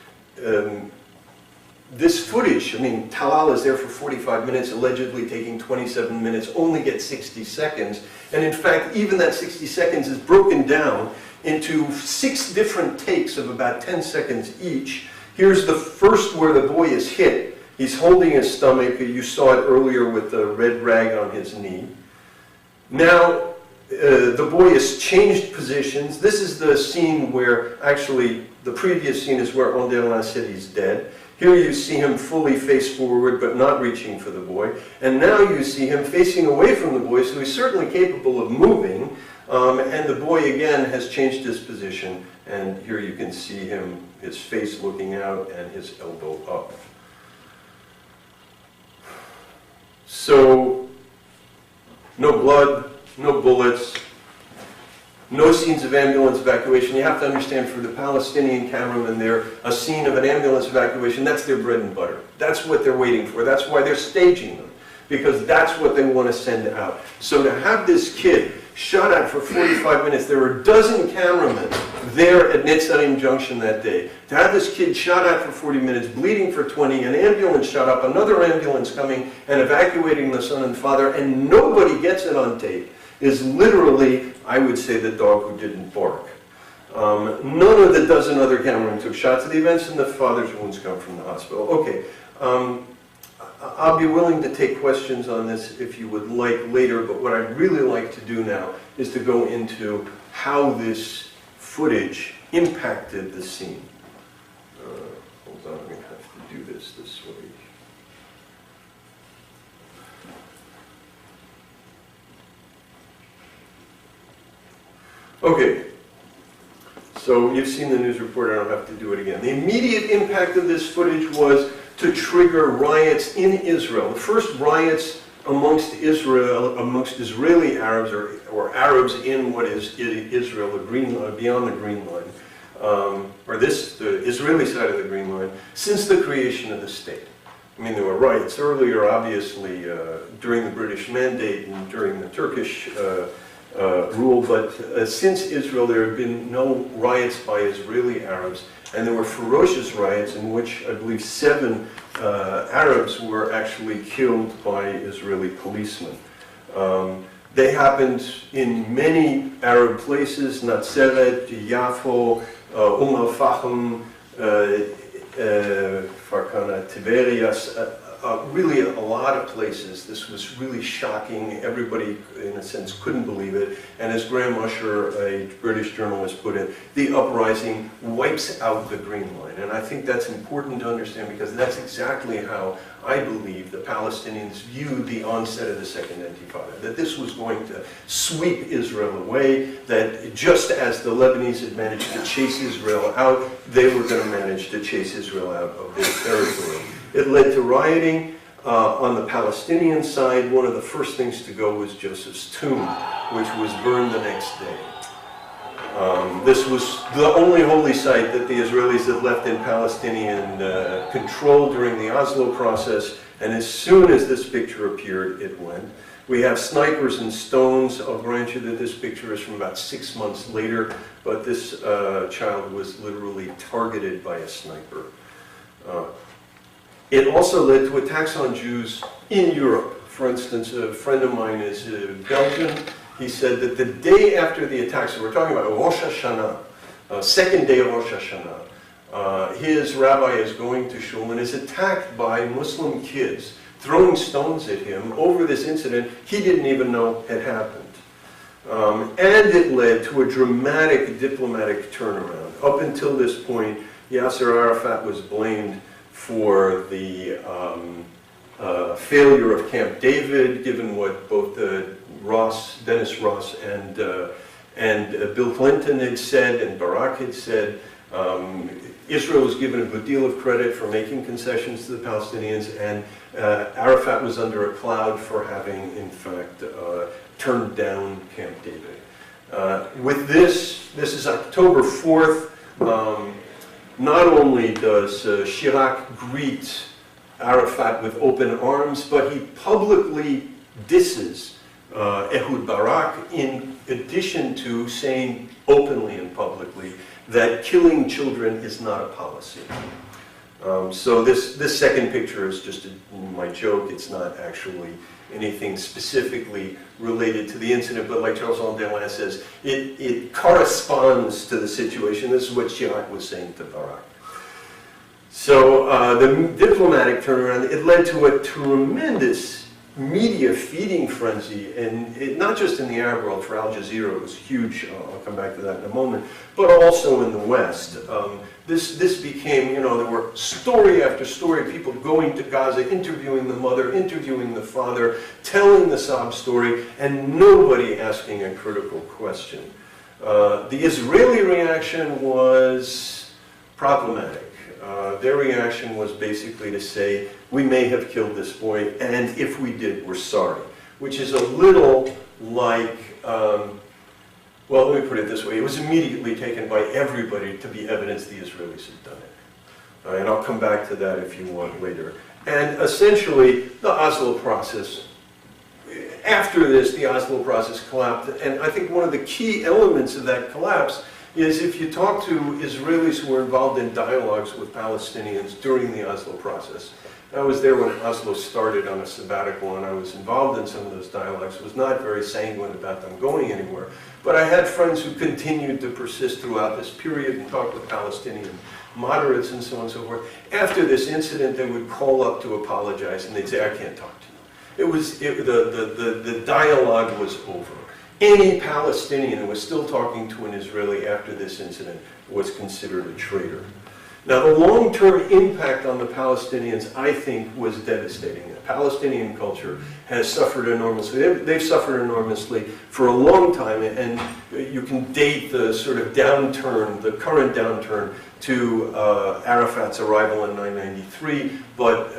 this footage. I mean, Talal is there for 45 minutes, allegedly taking 27 minutes, only gets 60 seconds. And in fact, even that 60 seconds is broken down into 6 different takes of about 10 seconds each. Here's the first where the boy is hit. He's holding his stomach. You saw it earlier with the red rag on his knee. Now, the boy has changed positions. This is the scene where, actually, the previous scene is where Anderlin said he's dead. Here you see him fully face forward, but not reaching for the boy. And now you see him facing away from the boy, so he's certainly capable of moving. And the boy, again, has changed his position. And here you can see him, his face looking out and his elbow up. So, no blood, no bullets, no scenes of ambulance evacuation. You have to understand, for the Palestinian cameramen there, a scene of an ambulance evacuation, that's their bread and butter. That's what they're waiting for. That's why they're staging them, because that's what they want to send out. So to have this kid shot at for 45 minutes, there were a dozen cameramen there at Netzarim Junction that day. To have this kid shot at for 40 minutes, bleeding for 20, an ambulance shot up, another ambulance coming and evacuating the son and father, and nobody gets it on tape, is literally, I would say, the dog who didn't bark. None of the dozen other cameramen took shots at the events, and the father's wounds come from the hospital. Okay, I'll be willing to take questions on this if you would like later, but what I'd really like to do now is to go into how this footage impacted the scene. Hold on, I'm going to have to do this way. Okay, so you've seen the news report, I don't have to do it again. The immediate impact of this footage was to trigger riots in Israel. The first riots amongst Israeli Arabs, or Arabs in what is Israel, the Green Line, beyond the Green Line, the Israeli side of the Green Line, since the creation of the state. I mean, there were riots earlier, obviously, during the British Mandate and during the Turkish rule, but since Israel there have been no riots by Israeli Arabs, and there were ferocious riots in which I believe 7 Arabs were actually killed by Israeli policemen. They happened in many Arab places: Natseret, Yafo, Al-Fahim, Farkana, Tiberias, really a lot of places. This was really shocking. Everybody, in a sense, couldn't believe it. And as Graham Usher, a British journalist, put it, the uprising wipes out the Green Line. And I think that's important to understand, because that's exactly how I believe the Palestinians viewed the onset of the Second Intifada, that this was going to sweep Israel away, that just as the Lebanese had managed to chase Israel out, they were going to manage to chase Israel out of their territory. It led to rioting on the Palestinian side. One of the first things to go was Joseph's tomb, which was burned the next day. This was the only holy site that the Israelis had left in Palestinian control during the Oslo process, and as soon as this picture appeared, it went. We have snipers and stones. I'll grant you that this picture is from about 6 months later, but this child was literally targeted by a sniper. It also led to attacks on Jews in Europe. For instance, a friend of mine is Belgian. He said that the day after the attacks, so we're talking about Rosh Hashanah, second day of Rosh Hashanah, his rabbi is going to shul and is attacked by Muslim kids, throwing stones at him over this incident he didn't even know had happened. And it led to a dramatic diplomatic turnaround. Up until this point, Yasser Arafat was blamed for the failure of Camp David, given what both Dennis Ross and Bill Clinton had said and Barack had said. Israel was given a good deal of credit for making concessions to the Palestinians, and Arafat was under a cloud for having, in fact, turned down Camp David. With this is October 4th. Not only does Chirac greet Arafat with open arms, but he publicly disses Ehud Barak, in addition to saying openly and publicly that killing children is not a policy. So this second picture is just my joke. It's not actually anything specifically related to the incident, but like Charles Delin says, it corresponds to the situation. This is what Chirac was saying to Barak. So the diplomatic turnaround, it led to a tremendous media feeding frenzy, and not just in the Arab world. For Al Jazeera, it was huge. I'll come back to that in a moment. But also in the West, this became, you know, there were story after story, people going to Gaza, interviewing the mother, interviewing the father, telling the sob story, and nobody asking a critical question. The Israeli reaction was problematic. Their reaction was basically to say, we may have killed this boy, and if we did, we're sorry. Which is a little like, well, let me put it this way. It was immediately taken by everybody to be evidence the Israelis had done it. And I'll come back to that if you want later. And essentially, the Oslo process, after this, the Oslo process collapsed. And I think one of the key elements of that collapse is if you talk to Israelis who were involved in dialogues with Palestinians during the Oslo process. I was there when Oslo started on a sabbatical, and I was involved in some of those dialogues. I was not very sanguine about them going anywhere. But I had friends who continued to persist throughout this period and talk with Palestinian moderates and so on and so forth. After this incident, they would call up to apologize, and they'd say, I can't talk to you. The dialogue was over. Any Palestinian who was still talking to an Israeli after this incident was considered a traitor. Now, the long-term impact on the Palestinians, I think, was devastating. The Palestinian culture has suffered enormously. They've suffered enormously for a long time, and you can date the sort of downturn, the current downturn, to Arafat's arrival in 1993, but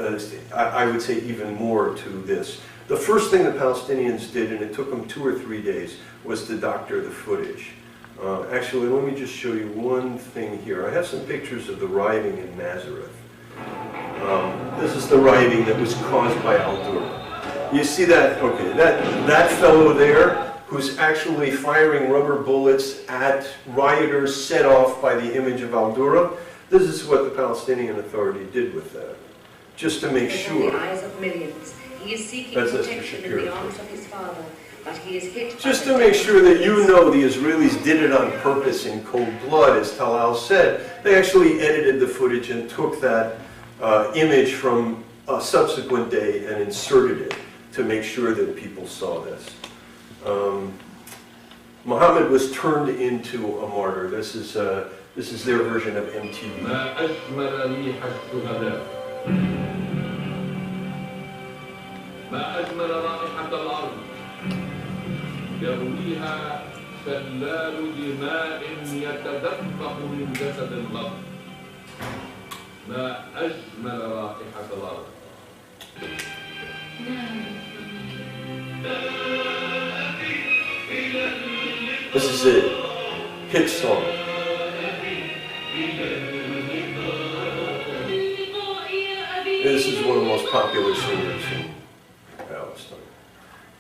I would say even more to this. The first thing the Palestinians did, and it took them 2 or 3 days, was to doctor the footage. Actually, let me just show you one thing here. I have some pictures of the rioting in Nazareth. This is the rioting that was caused by Durah. You see that? Okay, that fellow there, who's actually firing rubber bullets at rioters set off by the image of Durah. This is what the Palestinian Authority did with that, just to make sure. In the eyes of millions, he is seeking protection in the arms of his father, but he is hit. Just to make sure that you know the Israelis did it on purpose in cold blood, as Talal said. They actually edited the footage and took that image from a subsequent day and inserted it to make sure that people saw this. Muhammad was turned into a martyr. This is their version of MTV. ما أجمل رائحة الأرض يرويها شلال دماء يتدفق من جسد الأرض ما أجمل رائحة الأرض. This is a hit song. This is one of the most popular singers in Palestine.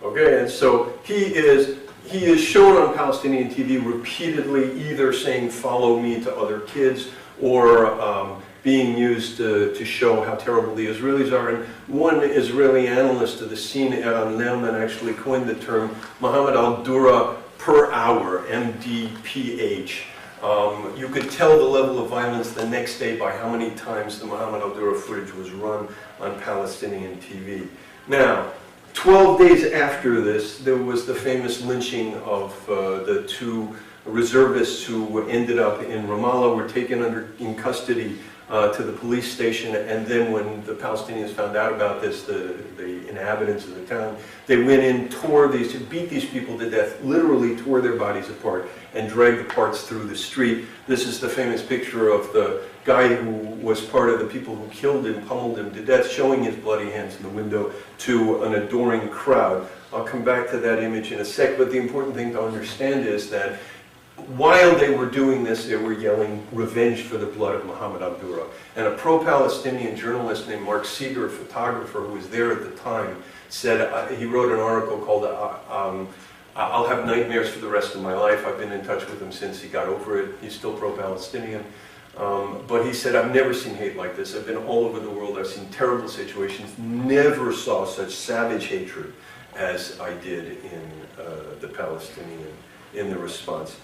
Okay, and so he is shown on Palestinian TV repeatedly, either saying "follow me" to other kids, or being used to show how terrible the Israelis are. And one Israeli analyst of the scene, Eran Lehrman, actually coined the term Muhammad al-Durah per hour, MDPH. You could tell the level of violence the next day by how many times the Muhammad al-Durah footage was run on Palestinian TV. Now, 12 days after this, there was the famous lynching of the 2 reservists who ended up in Ramallah, were taken in custody to the police station, and then when the Palestinians found out about this, the inhabitants of the town, they went in, beat these people to death, literally tore their bodies apart, and dragged the parts through the street. This is the famous picture of the guy who was part of the people who killed him, pummeled him to death, showing his bloody hands in the window to an adoring crowd. I'll come back to that image in a sec, but the important thing to understand is that while they were doing this, they were yelling revenge for the blood of Muhammad al-Durah. And a pro-Palestinian journalist named Mark Seeger, a photographer who was there at the time, said, he wrote an article called I'll Have Nightmares for the Rest of My Life. I've been in touch with him since he got over it. He's still pro-Palestinian. But he said, I've never seen hate like this. I've been all over the world. I've seen terrible situations. Never saw such savage hatred as I did in the Palestinian, in the response.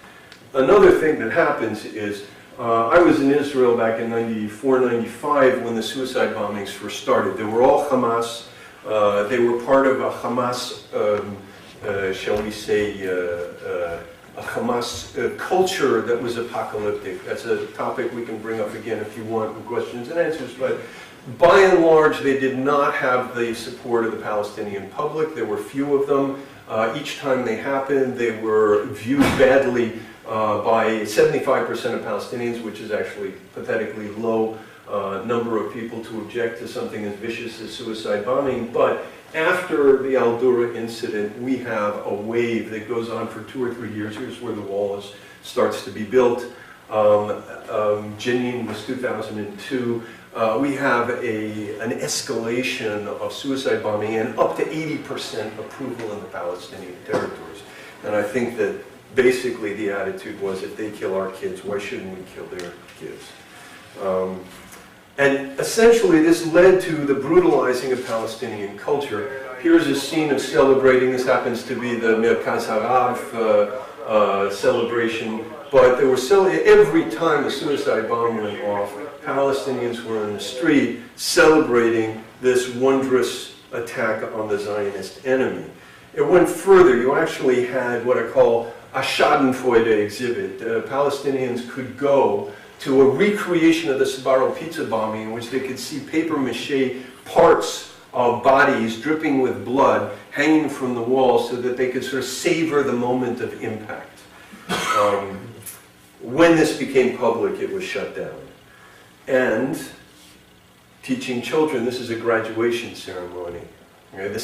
Another thing that happens is, I was in Israel back in 94, 95 when the suicide bombings first started. They were all Hamas. They were part of a Hamas, shall we say, a Hamas culture that was apocalyptic. That's a topic we can bring up again if you want in questions and answers. But by and large, they did not have the support of the Palestinian public. There were few of them. Each time they happened, they were viewed badly by 75% of Palestinians, which is actually pathetically low number of people to object to something as vicious as suicide bombing. But after the al-Durah incident, we have a wave that goes on for 2 or 3 years. Here's where the wall starts to be built. Jenin was 2002. We have an escalation of suicide bombing and up to 80% approval in the Palestinian territories. And I think that basically the attitude was, if they kill our kids, why shouldn't we kill their kids? And essentially this led to the brutalizing of Palestinian culture. Here's a scene of celebrating. This happens to be the Merkaz Harav celebration. But there were every time a suicide bomb went off, Palestinians were in the street celebrating this wondrous attack on the Zionist enemy. It went further. You actually had what I call a Schadenfreude exhibit. Palestinians could go to a recreation of the Sbarro pizza bombing in which they could see papier-mâché parts of bodies dripping with blood hanging from the wall so that they could sort of savor the moment of impact. When this became public, it was shut down. And teaching children, this is a graduation ceremony. Okay? The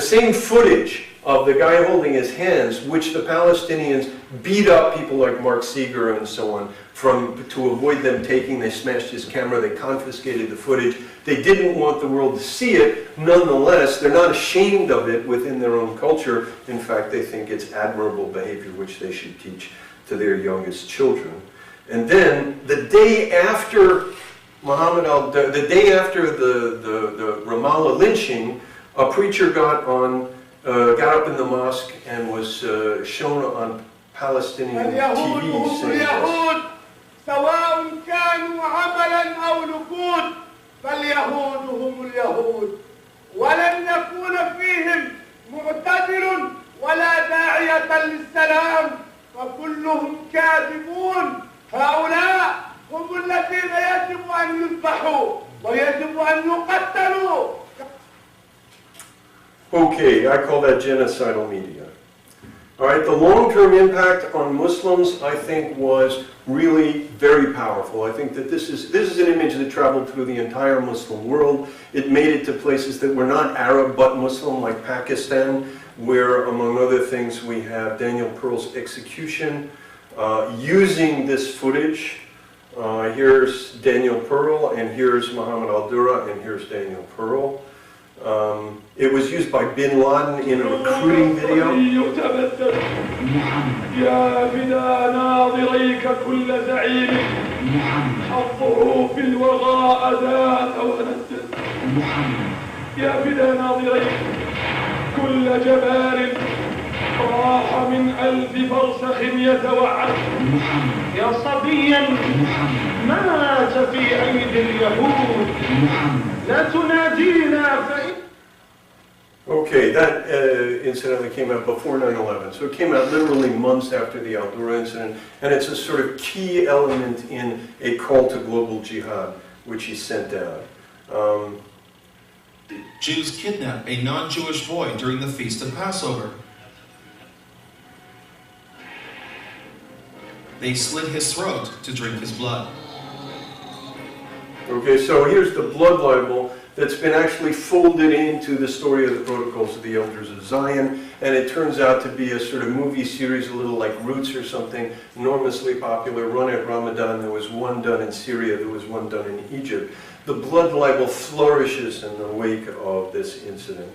same footage of the guy holding his hands, which the Palestinians beat up people like Mark Seeger and so on to avoid them taking. They smashed his camera, they confiscated the footage. They didn't want the world to see it. Nonetheless, they're not ashamed of it within their own culture. In fact, they think it's admirable behavior which they should teach to their youngest children. And then the day after the day after the Ramallah lynching, a preacher got up in the mosque and was shown on Palestinian TV saying this. سواء كانوا عملا أو نقود فاليهود هم اليهود ولن يكون فيهم معتذر ولا داعية للسلام فكلهم كاذبون هؤلاء هم الذين يجب أن يذبحوا ويجب أن يقتلوا. Okay, I call that genocidal media. All right, the long-term impact on Muslims, I think, was really very powerful. I think that this is an image that traveled through the entire Muslim world. It made it to places that were not Arab but Muslim, like Pakistan, where, among other things, we have Daniel Pearl's execution using this footage. Here's Daniel Pearl, and here's Muhammad al-Durah, and here's Daniel Pearl. It was used by bin Laden in a recruiting video. يا بنا ناظريك كل زعيم حظه في الوغى أداة ونسل يا بنا ناظريك كل جبار راح من ألف برزخ يتوعد يا صبيا مات في أيدي اليهود لا تنادينا فإن. Okay, that incidentally came out before 9/11, so it came out literally months after the Durah incident, and it's a sort of key element in a call to global jihad, which he sent out. Jews kidnap a non-Jewish boy during the Feast of Passover. They slit his throat to drink his blood. Okay, so here's the blood libel that's been actually folded into the story of the Protocols of the Elders of Zion, and it turns out to be a sort of movie series, a little like Roots or something, enormously popular, run at Ramadan. There was one done in Syria, there was one done in Egypt. The blood libel flourishes in the wake of this incident.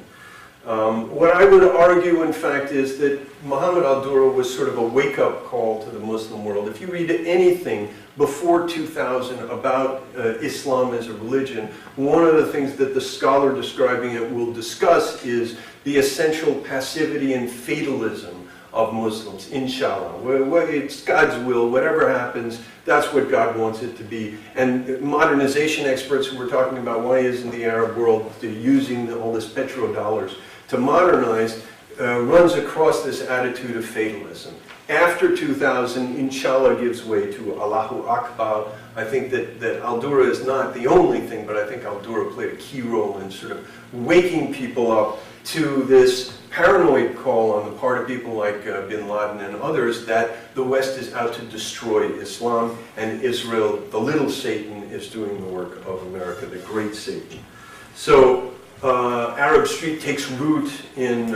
What I would argue, in fact, is that Muhammad al-Durah was sort of a wake-up call to the Muslim world. If you read anything before 2000 about Islam as a religion, one of the things that the scholar describing it will discuss is the essential passivity and fatalism of Muslims, inshallah. It's God's will, whatever happens, that's what God wants it to be. And modernization experts who were talking about why isn't the Arab world using all this petrodollars to modernize, runs across this attitude of fatalism. After 2000, inshallah gives way to Allahu Akbar. I think that al-Durah is not the only thing, but I think al-Durah played a key role in sort of waking people up to this paranoid call on the part of people like bin Laden and others that the West is out to destroy Islam, and Israel, the little Satan, is doing the work of America, the great Satan. So Arab Street takes root in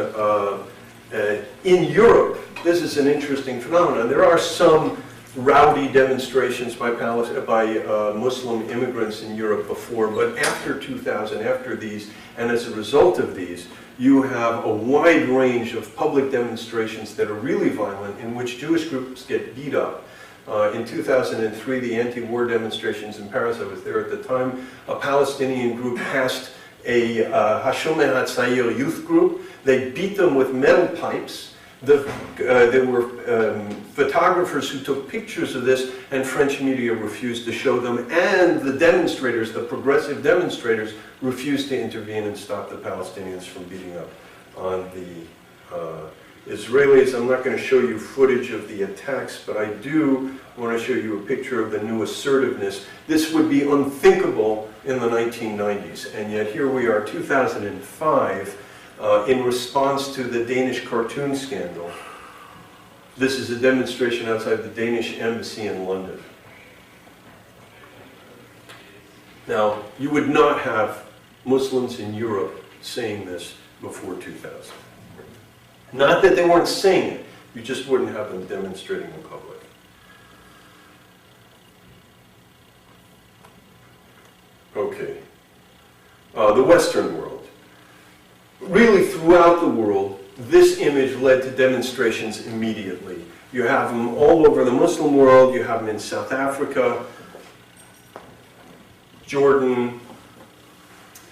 Europe. This is an interesting phenomenon. There are some rowdy demonstrations by Muslim immigrants in Europe before, but after 2000, after these, and as a result of these, you have a wide range of public demonstrations that are really violent, in which Jewish groups get beat up. In 2003, the anti-war demonstrations in Paris, I was there at the time, a Palestinian group passed a Hashomer HaTzair youth group. They beat them with metal pipes. There were photographers who took pictures of this, and French media refused to show them, and the demonstrators, the progressive demonstrators, refused to intervene and stop the Palestinians from beating up on the Israelis. I'm not going to show you footage of the attacks, but I do want to show you a picture of the new assertiveness. This would be unthinkable in the 1990s, and yet here we are, 2005, in response to the Danish cartoon scandal. This is a demonstration outside the Danish embassy in London. Now, you would not have Muslims in Europe saying this before 2000. Not that they weren't saying it, you just wouldn't have them demonstrating in public. Okay. The Western world. Really, throughout the world, this image led to demonstrations immediately. You have them all over the Muslim world, you have them in South Africa, Jordan,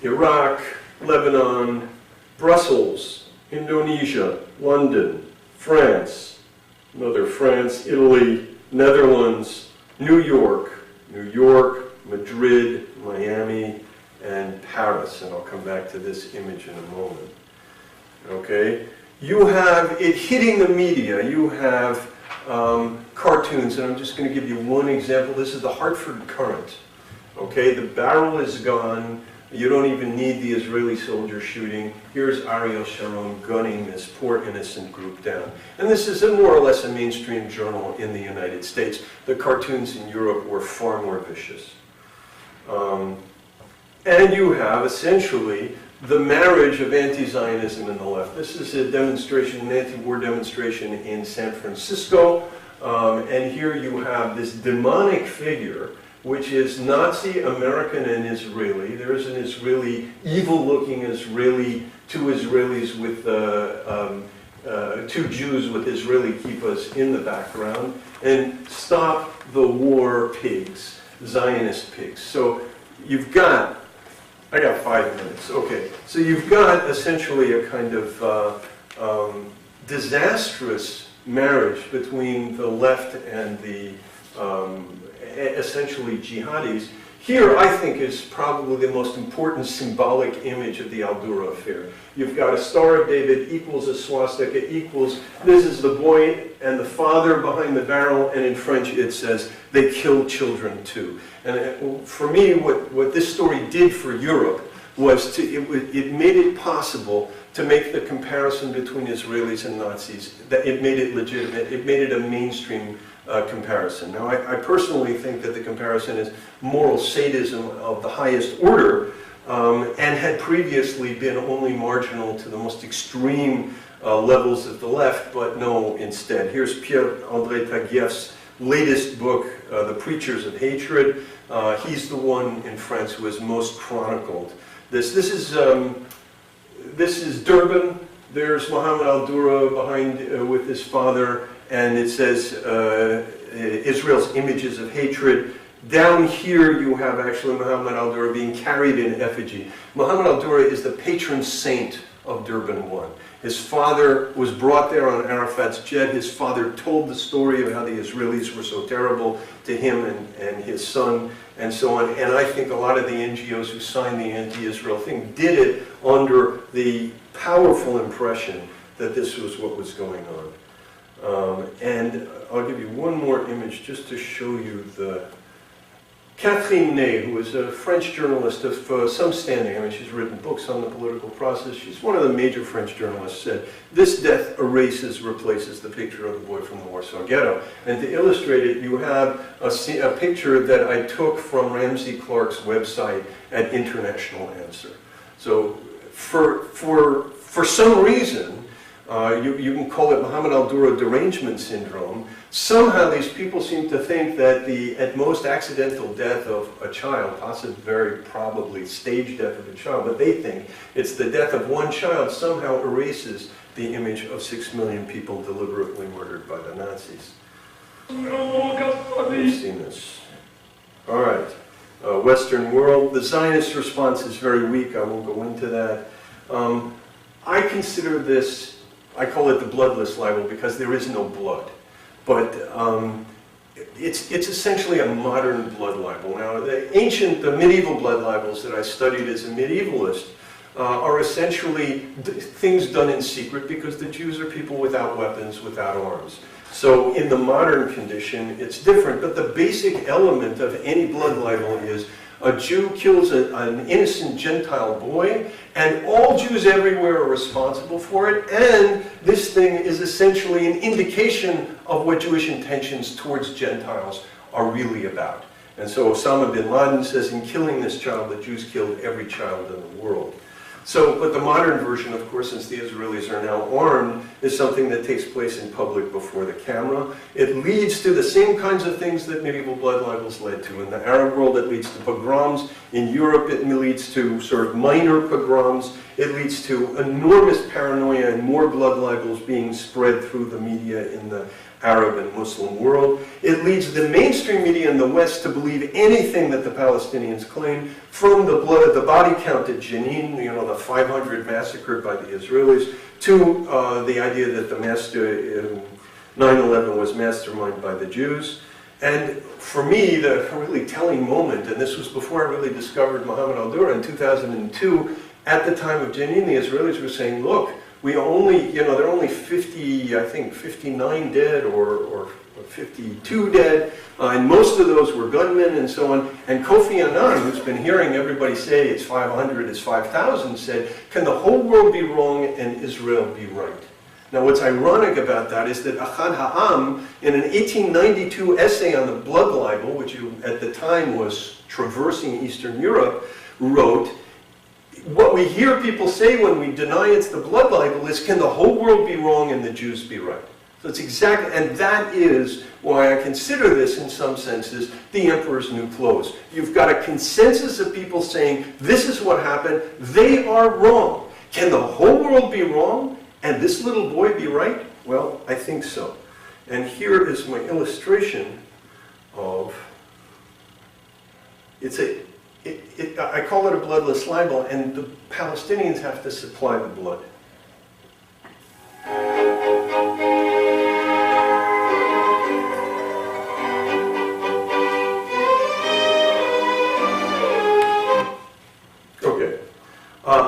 Iraq, Lebanon, Brussels, Indonesia, London, France, another France, Italy, Netherlands, New York, Madrid, Miami, and Paris, and I'll come back to this image in a moment. Okay? You have it hitting the media. You have cartoons, and I'm just going to give you one example. This is the Hartford Courant. Okay? The barrel is gone. You don't even need the Israeli soldier shooting. Here's Ariel Sharon gunning this poor innocent group down. And this is more or less a mainstream journal in the United States. The cartoons in Europe were far more vicious. And you have, essentially, the marriage of anti-Zionism and the left. This is a demonstration, an anti-war demonstration in San Francisco. And here you have this demonic figure, which is Nazi, American, and Israeli. There is an Israeli, evil-looking Israeli, two Israelis with, two Jews with Israeli kippahs in the background. And stop the war pigs, Zionist pigs. So you've got, I got 5 minutes, okay. So you've got essentially a kind of disastrous marriage between the left and the essentially jihadis. Here, I think, is probably the most important symbolic image of the Al-Durah affair. You've got a Star of David equals a swastika equals, this is the boy and the father behind the barrel, and in French it says, they kill children too. And for me, what this story did for Europe was it made it possible to make the comparison between Israelis and Nazis, that it made it legitimate, it made it a mainstream comparison. Now, I personally think that the comparison is moral sadism of the highest order, and had previously been only marginal to the most extreme levels of the left, but no, instead. Here's Pierre-André Taguieff's latest book, The Preachers of Hatred. He's the one in France who has most chronicled this. This is Durban. There's Mohammed al-Durah behind with his father, and it says Israel's images of hatred. Down here you have actually Mohammed al-Durah being carried in effigy. Mohammed al-Durah is the patron saint of Durban 1. His father was brought there on Arafat's jet. His father told the story of how the Israelis were so terrible to him and his son and so on. And I think a lot of the NGOs who signed the anti-Israel thing did it under the powerful impression that this was what was going on. And I'll give you one more image just to show you the... Catherine Ney, who is a French journalist of some standing, I mean, she's written books on the political process, she's one of the major French journalists, said, this death replaces the picture of the boy from the Warsaw Ghetto. And to illustrate it, you have a picture that I took from Ramsey Clark's website at International Answer. So for some reason, you can call it Mohammed al-Durah derangement syndrome. Somehow these people seem to think that the at most accidental death of a child, possibly very probably staged death of a child, but they think it's the death of one child somehow erases the image of 6 million people deliberately murdered by the Nazis. We've seen this. All right. Western world. The Zionist response is very weak. I won't go into that. I consider this, I call it the bloodless libel because there is no blood. But it's essentially a modern blood libel. Now, the medieval blood libels that I studied as a medievalist are essentially things done in secret because the Jews are people without weapons, without arms. So in the modern condition, it's different. But the basic element of any blood libel is a Jew kills an innocent Gentile boy, and all Jews everywhere are responsible for it, and this thing is essentially an indication of what Jewish intentions towards Gentiles are really about. And so Osama bin Laden says, in killing this child, the Jews killed every child in the world. So, but the modern version, of course, since the Israelis are now armed, is something that takes place in public before the camera. It leads to the same kinds of things that medieval blood libels led to. In the Arab world, it leads to pogroms. In Europe, it leads to sort of minor pogroms. It leads to enormous paranoia and more blood libels being spread through the media in the Arab and Muslim world. It leads the mainstream media in the West to believe anything that the Palestinians claim, from the body count at Jenin, you know, the 500 massacred by the Israelis, to the idea that the 9/11 was masterminded by the Jews. And for me, the really telling moment, and this was before I really discovered Mohammed al-Durah in 2002, at the time of Jenin, the Israelis were saying, look, we only, you know, there are only 50, I think 59 dead or 52 dead, and most of those were gunmen and so on. And Kofi Annan, who's been hearing everybody say it's 500, it's 5,000, said, can the whole world be wrong and Israel be right? Now what's ironic about that is that Ahad Ha'am, in an 1892 essay on the blood libel, which at the time was traversing Eastern Europe, wrote, what we hear people say when we deny it's the blood libel is, can the whole world be wrong and the Jews be right? So it's exactly, and that is why I consider this in some senses the emperor's new clothes. You've got a consensus of people saying, this is what happened, they are wrong. Can the whole world be wrong and this little boy be right? Well, I think so. And here is my illustration of, I call it a bloodless libel, and the Palestinians have to supply the blood.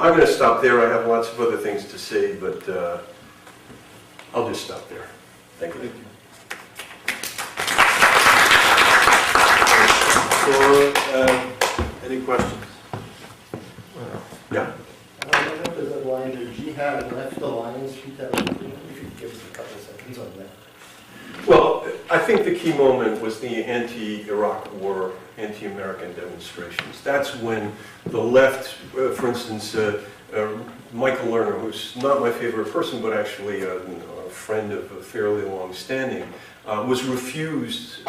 I'm going to stop there. I have lots of other things to say, but I'll just stop there. Thank you. Any questions? Yeah. What up is that line, the jihad left alliance 2003? If you could give us a couple of seconds on that. Well, I think the key moment was the anti-Iraq war, anti-American demonstrations. That's when the left, for instance, Michael Lerner, who's not my favorite person, but actually a friend of a fairly long standing, was refused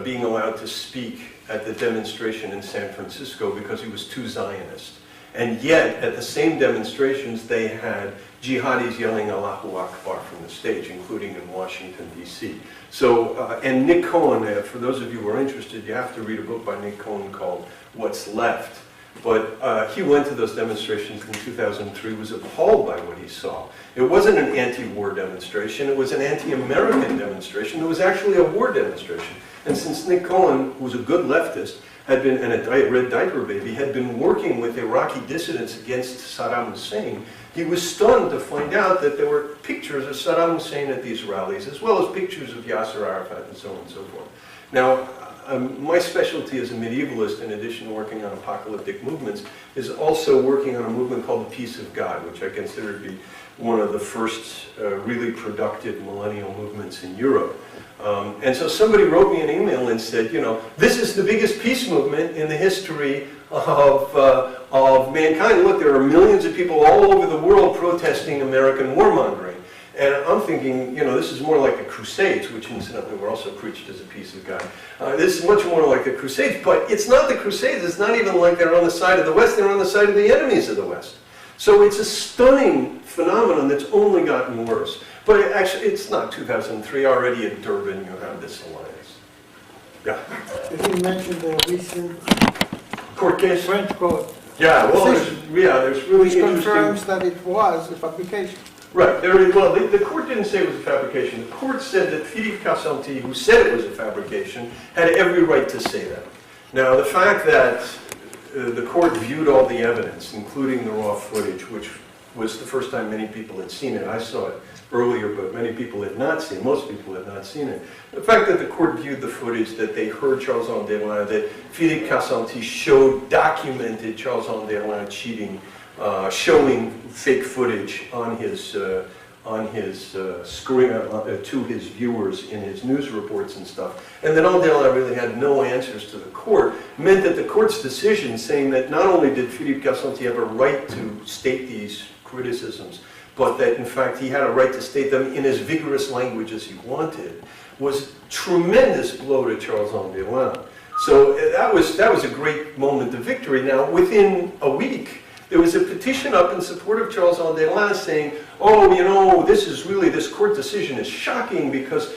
being allowed to speak at the demonstration in San Francisco because he was too Zionist. And yet, at the same demonstrations, they had jihadis yelling Allahu Akbar from the stage, including in Washington, D.C. So, and Nick Cohen, for those of you who are interested, you have to read a book by Nick Cohen called What's Left. But he went to those demonstrations in 2003, was appalled by what he saw. It wasn't an anti-war demonstration, it was an anti-American demonstration. It was actually a war demonstration. And since Nick Cohen, who was a good leftist, had been, and a red diaper baby, had been working with Iraqi dissidents against Saddam Hussein, he was stunned to find out that there were pictures of Saddam Hussein at these rallies, as well as pictures of Yasser Arafat and so on and so forth. Now, my specialty as a medievalist, in addition to working on apocalyptic movements, is also working on a movement called the Peace of God, which I consider to be one of the first really productive millennial movements in Europe. And so somebody wrote me an email and said, you know, this is the biggest peace movement in the history of mankind. Look, there are millions of people all over the world protesting American warmongering. And I'm thinking, you know, this is more like the Crusades, which incidentally were also preached as a peace of God. This is much more like the Crusades, but it's not the Crusades. It's not even like they're on the side of the West. They're on the side of the enemies of the West. So it's a stunning phenomenon that's only gotten worse. But actually, it's not 2003. Already at Durban, you have this alliance. Yeah? You mentioned the recent court case? French court. Yeah, well, there's really which interesting... confirms that it was a fabrication. Right. Well, the court didn't say it was a fabrication. The court said that Philippe Cassanti, who said it was a fabrication, had every right to say that. Now, the fact that the court viewed all the evidence, including the raw footage, which was the first time many people had seen it. I saw it earlier, but many people had not seen it. Most people had not seen it. The fact that the court viewed the footage, that they heard Charles Desmoulins, that Philippe Cassanti documented Charles Desmoulins cheating, showing fake footage on his screen to his viewers in his news reports and stuff, and that Desmoulins really had no answers to the court, meant that the court's decision saying that not only did Philippe Cassanti have a right to state these criticisms, but that in fact he had a right to state them in as vigorous language as he wanted, was a tremendous blow to Charles Desmoulins. So that was a great moment of victory. Now, within a week, there was a petition up in support of Charles Desmoulins saying, oh, you know, this court decision is shocking because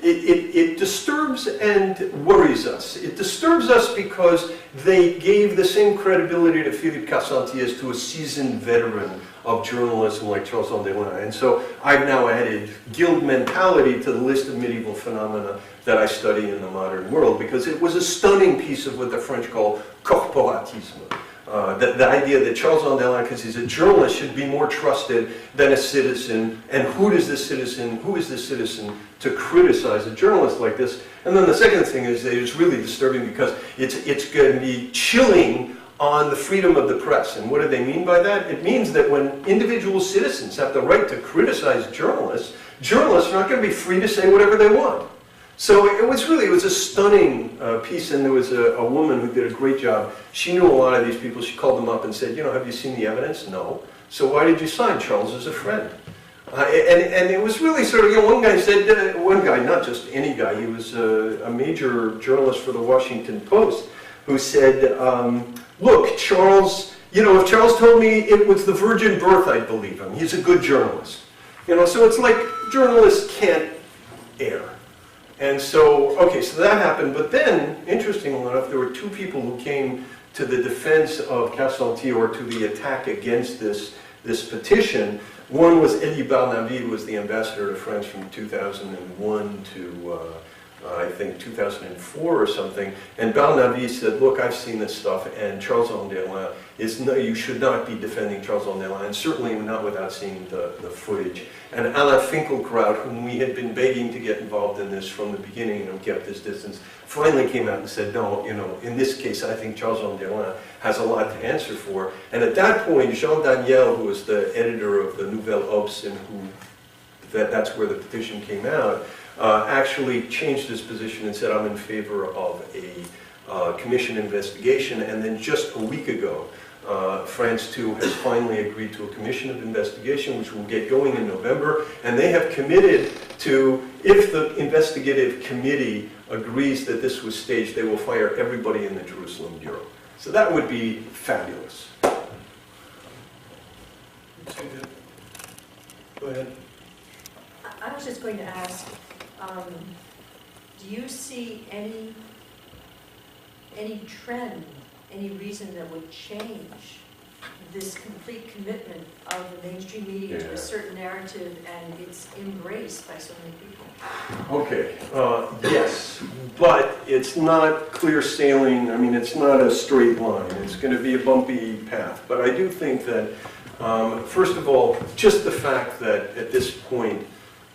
it disturbs and worries us. It disturbs us because they gave the same credibility to Philippe Cassanti as to a seasoned veteran of journalism like Charles Desmoulins. And so I've now added guild mentality to the list of medieval phenomena that I study in the modern world, because it was a stunning piece of what the French call corporatisme. The idea that Charles Desmoulins, because he's a journalist, should be more trusted than a citizen, and who is this citizen to criticize a journalist like this? And then the second thing is that it's really disturbing because it's going to be chilling on the freedom of the press. And what do they mean by that? It means that when individual citizens have the right to criticize journalists, journalists are not going to be free to say whatever they want. So it was a stunning piece, and there was a woman who did a great job. She knew a lot of these people. She called them up and said, you know, have you seen the evidence? No. So why did you sign? Charles is a friend. And it was really sort of, you know, one guy said, one guy, not just any guy, he was a major journalist for the Washington Post, who said, look, Charles, you know, if Charles told me it was the virgin birth, I'd believe him. He's a good journalist. You know, so it's like journalists can't err. And so, okay, so that happened, but then, interestingly enough, there were two people who came to the defense of Cassanti, or to the attack against this petition. One was Elie Barnaby, who was the ambassador to France from 2001 to I think 2004 or something, and Barnaby said, look, I've seen this stuff, and Charles Ondelin is no, you should not be defending Charles Ondelin, and certainly not without seeing the footage. And Alain Finkielkraut, whom we had been begging to get involved in this from the beginning and kept his distance, finally came out and said, no, you know, in this case, I think Charles Ondelin has a lot to answer for. And at that point, Jean Daniel, who was the editor of the Nouvelle Obs, and who that's where the petition came out, actually changed his position and said, I'm in favor of a commission investigation. And then just a week ago, France 2 has finally agreed to a commission of investigation, which will get going in November. And they have committed to, if the investigative committee agrees that this was staged, they will fire everybody in the Jerusalem Bureau. So that would be fabulous. Go ahead. I was just going to ask, do you see any trend, any reason that would change this complete commitment of the mainstream media to a certain narrative and its embrace by so many people? Okay, yes, but it's not clear sailing. I mean, it's not a straight line. It's going to be a bumpy path. But I do think that, first of all, just the fact that at this point,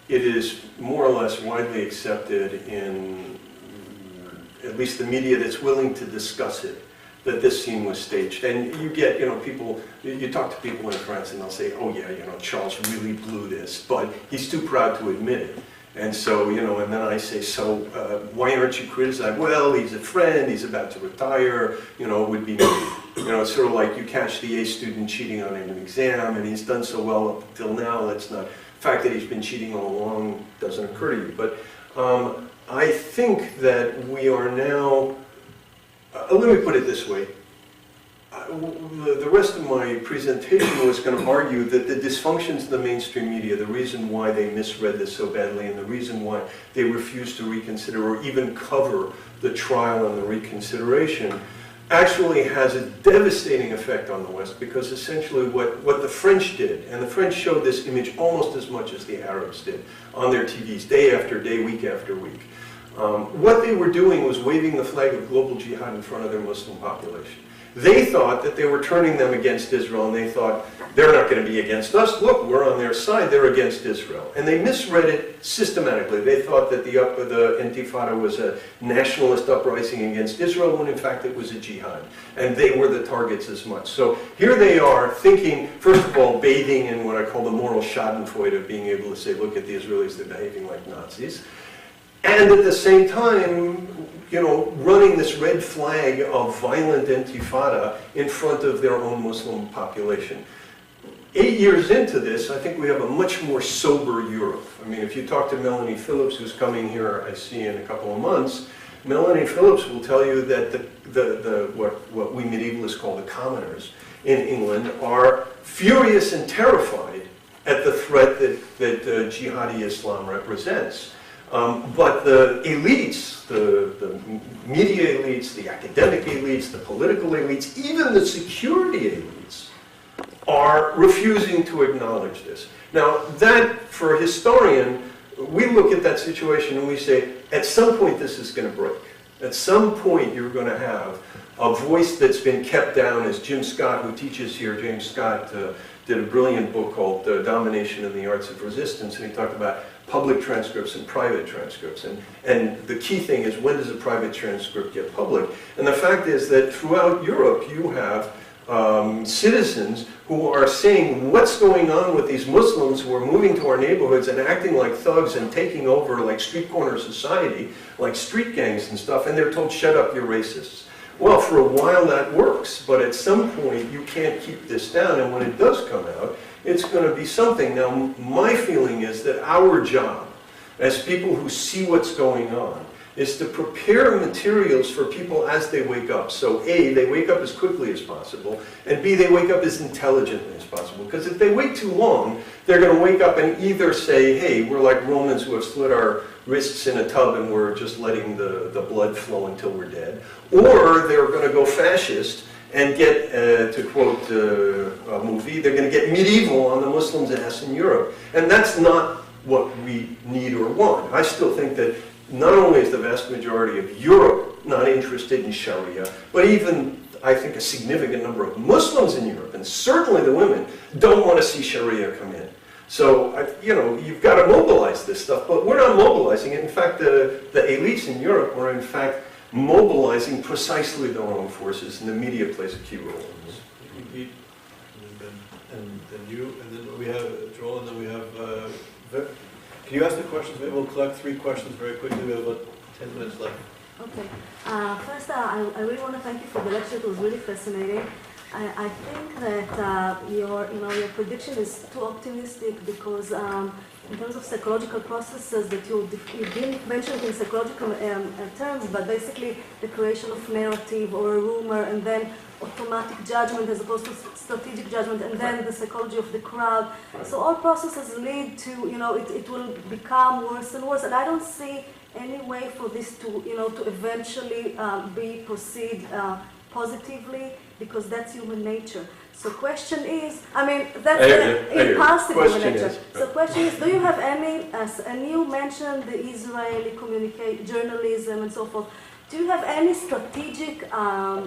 it is more or less widely accepted in at least the media that's willing to discuss it, that this scene was staged. And you get, you know, people, you talk to people in France and they'll say, oh yeah, you know, Charles really blew this, but he's too proud to admit it. And so, you know, and then I say, so why aren't you criticizing? Well, he's a friend, he's about to retire, you know, it would be, you know, it's sort of like you catch the A student cheating on an exam and he's done so well up until now, let's not. The fact that he's been cheating all along doesn't occur to you. But I think that we are now, let me put it this way. The rest of my presentation was going to argue that the dysfunctions of the mainstream media, the reason why they misread this so badly and the reason why they refused to reconsider or even cover the trial and the reconsideration actually has a devastating effect on the West, because essentially what the French did, and the French showed this image almost as much as the Arabs did on their TVs, day after day, week after week. What they were doing was waving the flag of global jihad in front of their Muslim population. They thought that they were turning them against Israel, and they thought, they're not going to be against us. Look, we're on their side. They're against Israel. And they misread it systematically. They thought that the Intifada was a nationalist uprising against Israel, when in fact it was a jihad. And they were the targets as much. So here they are thinking, first of all, bathing in what I call the moral schadenfreude of being able to say, look at the Israelis, they're behaving like Nazis. And at the same time, you know, running this red flag of violent intifada in front of their own Muslim population. 8 years into this, I think we have a much more sober Europe. I mean, if you talk to Melanie Phillips, who's coming here, I see, in a couple of months, Melanie Phillips will tell you that what we medievalists call the commoners in England are furious and terrified at the threat that jihadi Islam represents. But the elites, the media elites, the academic elites, the political elites, even the security elites are refusing to acknowledge this. Now that, for a historian, we look at that situation and we say, at some point this is going to break. At some point you're going to have a voice that's been kept down, as Jim Scott, who teaches here, James Scott, did a brilliant book called Domination in the Arts of Resistance, and he talked about public transcripts and private transcripts. And the key thing is, when does a private transcript get public? And the fact is that throughout Europe you have citizens who are saying, what's going on with these Muslims who are moving to our neighborhoods and acting like thugs and taking over like street corner society, like street gangs and stuff, and they're told, shut up, you're racists. Well, for a while that works, but at some point you can't keep this down, and when it does come out, it's going to be something. Now, my feeling is that our job, as people who see what's going on, is to prepare materials for people as they wake up. So A, they wake up as quickly as possible, and B, they wake up as intelligently as possible. Because if they wait too long, they're going to wake up and either say, hey, we're like Romans who have slit our wrists in a tub and we're just letting the blood flow until we're dead, or they're going to go fascist and get, to quote a movie, they're going to get medieval on the Muslims' ass in Europe. And that's not what we need or want. I still think that not only is the vast majority of Europe not interested in Sharia, but even, I think, a significant number of Muslims in Europe, and certainly the women, don't want to see Sharia come in. So, you know, you've got to mobilize this stuff, but we're not mobilizing it. In fact, the elites in Europe are, in fact, mobilizing precisely their own forces, and the media plays a key role in this. And then you, and then we have Joel, and then we have, can you ask the questions? Maybe we'll collect 3 questions very quickly. We have about 10 minutes left. Okay. First, I really want to thank you for the lecture. It was really fascinating. I think that your prediction is too optimistic because in terms of psychological processes that you didn't mention it in psychological terms, but basically the creation of narrative or a rumor and then automatic judgment as opposed to strategic judgment and then the psychology of the crowd. So all processes lead to, it will become worse and worse. And I don't see any way for this to, to eventually proceed positively, because that's human nature. So question is, that's impossible human nature. So question is, do you have any, and you mentioned the Israeli journalism and so forth, do you have any strategic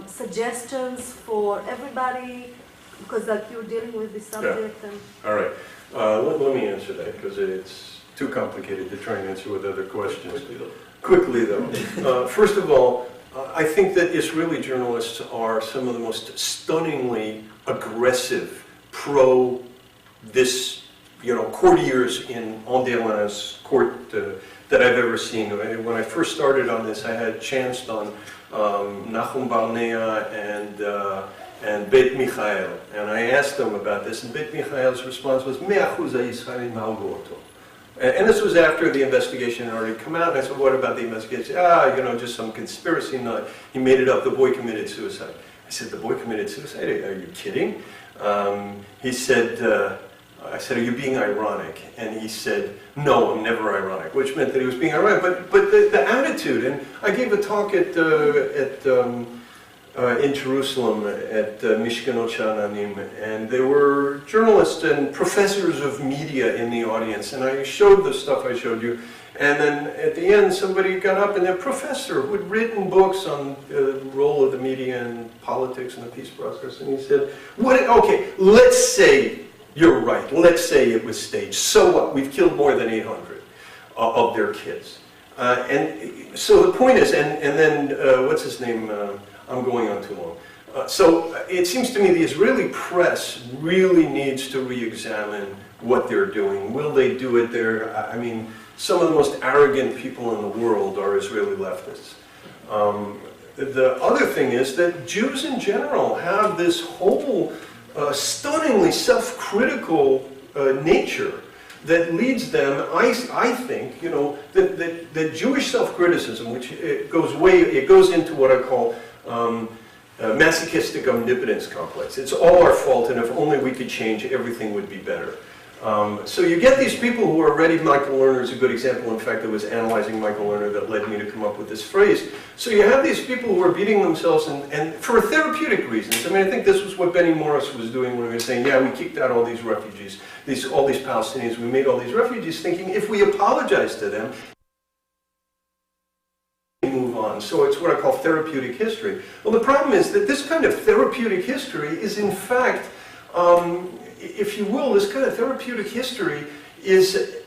suggestions for everybody? Because you're dealing with this subject. Yeah. All right. Let me answer that, because it's too complicated to try and answer with other questions. Quickly, though. First of all, I think that Israeli journalists are some of the most stunningly aggressive pro-this, courtiers in Endelin's court that I've ever seen. When I first started on this, I had chanced on Nahum Barnea and Beit Michael, and I asked them about this, and Beit Michael's response was, 100% Israelim hargu oto. And this was after the investigation had already come out, and I said, what about the investigation? Just some conspiracy nut. He made it up, the boy committed suicide. I said, the boy committed suicide? Are you kidding? He said, I said, are you being ironic? And he said, no, I'm never ironic, which meant that he was being ironic. But the attitude, and I gave a talk in Jerusalem at Mishkanot Sha'ananim, and there were journalists and professors of media in the audience, and I showed the stuff I showed you, and then at the end somebody got up, and a professor who had written books on the role of the media and politics and the peace process, and he said, okay, let's say you're right, let's say it was staged, so what? We've killed more than 800 of their kids. And so the point is, and then, what's his name? I'm going on too long. So it seems to me the Israeli press really needs to re-examine what they're doing. Will they do it there? Some of the most arrogant people in the world are Israeli leftists. The other thing is that Jews in general have this whole stunningly self-critical nature that leads them, I think, that Jewish self-criticism, which it goes into what I call masochistic omnipotence complex. It's all our fault, and if only we could change, everything would be better. So you get these people who are ready. Michael Lerner is a good example. In fact, it was analyzing Michael Lerner that led me to come up with this phrase. So you have these people who are beating themselves, and for therapeutic reasons. I think this was what Benny Morris was doing when he was saying, yeah, we kicked out all these refugees, all these Palestinians, we made all these refugees, thinking if we apologize to them, move on. So it's what I call therapeutic history. Well, the problem is that this kind of therapeutic history is, in fact, if you will, this kind of therapeutic history is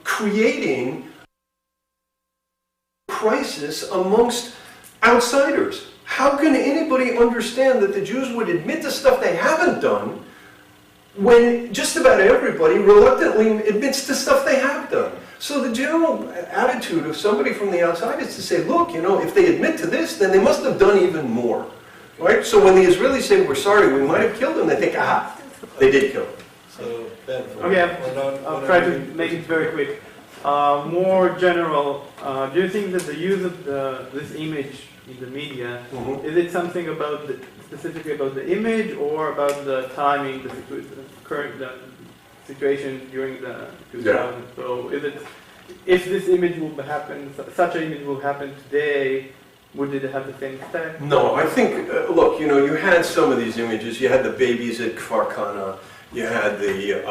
creating a crisis amongst outsiders. How can anybody understand that the Jews would admit to stuff they haven't done when just about everybody reluctantly admits to stuff they have done? So the general attitude of somebody from the outside is to say, look, if they admit to this, then they must have done even more. Right? So when the Israelis say, we're sorry, we might have killed them, they think, they did kill them. So, Ben, okay, I'll try to make it very quick. More general, do you think that the use of this image in the media, is it something about specifically about the image or about the timing, the current situation during the 2000s? Yeah. So is it, if this image will happen, such an image will happen today, Would it have the same effect? No, I think, look, you know, you had some of these images. You had the babies at Kfar Kana. You had the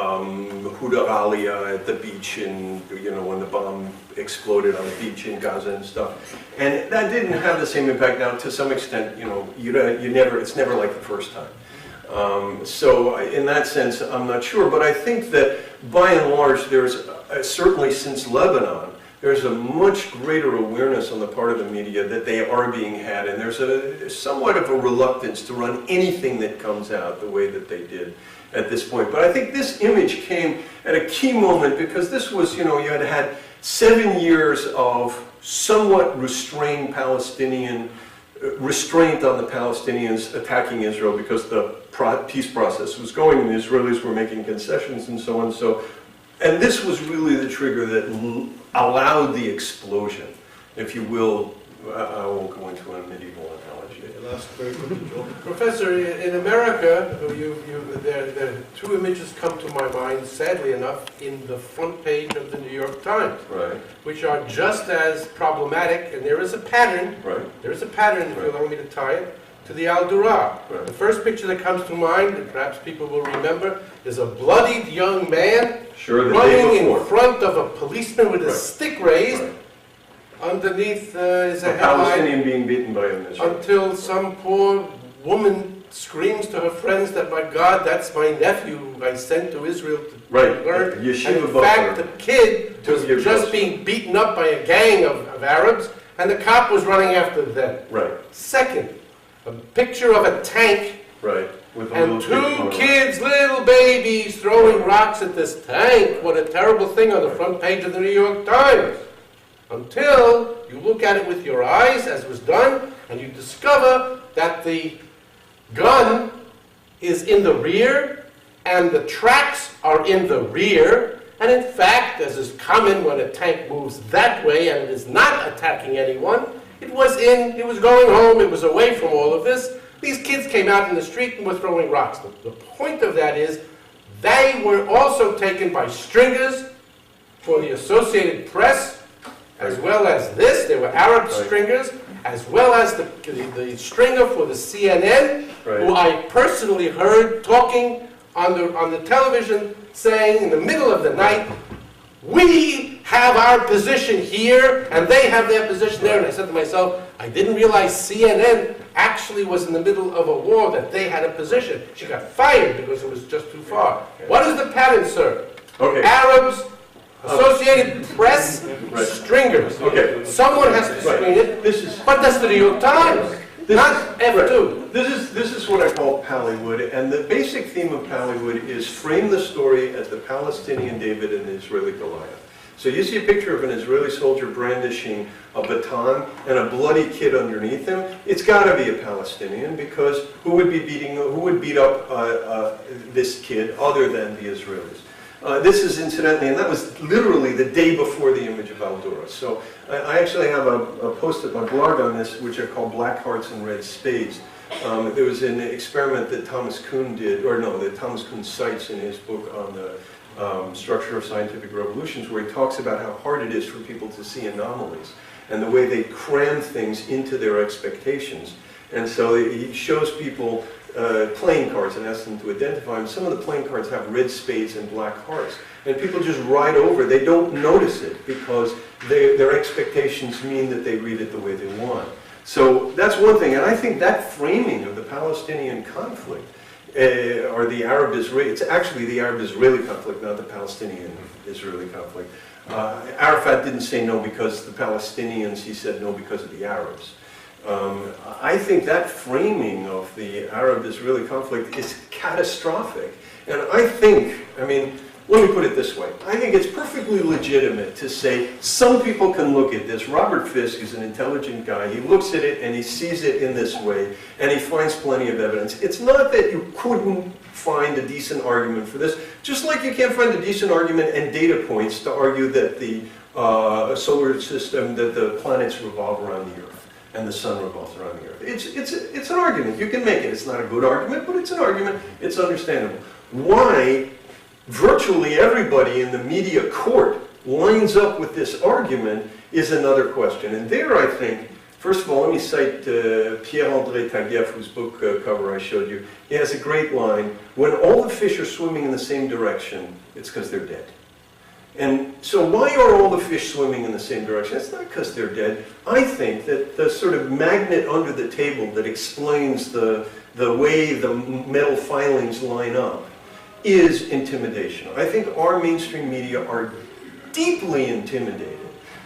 Huda Alia at the beach, and you know, when the bomb exploded on the beach in Gaza and stuff. And that didn't have the same impact. Now, to some extent, you know, it's never like the first time. So in that sense, I'm not sure. But I think that by and large, there's certainly since Lebanon, there's a much greater awareness on the part of the media that they are being had, and there's somewhat of a reluctance to run anything that comes out the way that they did at this point. But I think this image came at a key moment because this was, you know, you had had 7 years of somewhat restrained Palestinian, restraint on the Palestinians attacking Israel because the peace process was going and the Israelis were making concessions and so on. So, and this was really the trigger that allowed the explosion, if you will. I won't go into a medieval analogy. Last very quickly, Joel. Professor, in America, the two images come to my mind, sadly enough, in the front page of the New York Times, right, which are just as problematic, and there is a pattern, right, there is a pattern, if you allow me to tie it, to the Durah. Right. The first picture that comes to mind, and perhaps people will remember, is a bloodied young man running in front of a policeman with a stick raised. Right. Underneath is a Palestinian being beaten by an Israeli. Until some poor woman screams to her friends that, my God, that's my nephew who I sent to Israel to learn. And in fact, the kid was just being beaten up by a gang of Arabs, and the cop was running after them. Right. Second, a picture of a tank, right, with and two kids, little babies, throwing rocks at this tank. What a terrible thing on the front page of the New York Times. Until you look at it with your eyes, as was done, and you discover that the gun is in the rear, and the tracks are in the rear, and in fact, as is common when a tank moves that way and it is not attacking anyone, it was going home, it was away from all of this. These kids came out in the street and were throwing rocks. The point of that is, they were also taken by stringers for the Associated Press, as well as this. There were Arab stringers, as well as the stringer for the CNN, who I personally heard talking on the television, saying in the middle of the night, we have our position here, and they have their position there. And I said to myself, I didn't realize CNN actually was in the middle of a war, that they had a position. She got fired because it was just too far. What is the pattern, sir? Arabs, Associated Press, stringers. Someone has to screen it, but that's the New York Times, not F2. This is what I call Pallywood, and the basic theme of Pallywood is frame the story as the Palestinian David and the Israeli Goliath. So you see a picture of an Israeli soldier brandishing a baton and a bloody kid underneath him. It's got to be a Palestinian, because who would beat up this kid other than the Israelis? This is incidentally, and that was literally the day before the image of Durah. So I actually have a post at my blog on this, which I call Black Hearts and Red Spades. There was an experiment that Thomas Kuhn did, that Thomas Kuhn cites in his book on the structure of scientific revolutions, where he talks about how hard it is for people to see anomalies and the way they cram things into their expectations. And so he shows people playing cards and asks them to identify them. Some of the playing cards have red spades and black hearts. And people just ride over. They don't notice it because their expectations mean that they read it the way they want. So that's one thing. And I think that framing of the Palestinian conflict, or the Arab-Israeli, it's actually the Arab-Israeli conflict, not the Palestinian-Israeli conflict. Arafat didn't say no because the Palestinians, he said no because of the Arabs. I think that framing of the Arab-Israeli conflict is catastrophic. And I think, let me put it this way. I think it's perfectly legitimate to say some people can look at this. Robert Fisk is an intelligent guy. He looks at it and he sees it in this way, and he finds plenty of evidence. It's not that you couldn't find a decent argument for this, just like you can't find a decent argument and data points to argue that the solar system, that the planets revolve around the Earth and the sun revolves around the Earth. It's an argument. You can make it. It's not a good argument, but it's an argument. It's understandable. Why virtually everybody in the media court lines up with this argument is another question. And there, I think, First of all, let me cite Pierre-André Taguieff, whose book cover I showed you. He has a great line, when all the fish are swimming in the same direction, it's because they're dead. And so why are all the fish swimming in the same direction? It's not because they're dead. I think that the sort of magnet under the table that explains the way the metal filings line up is intimidation. I think our mainstream media are deeply intimidated,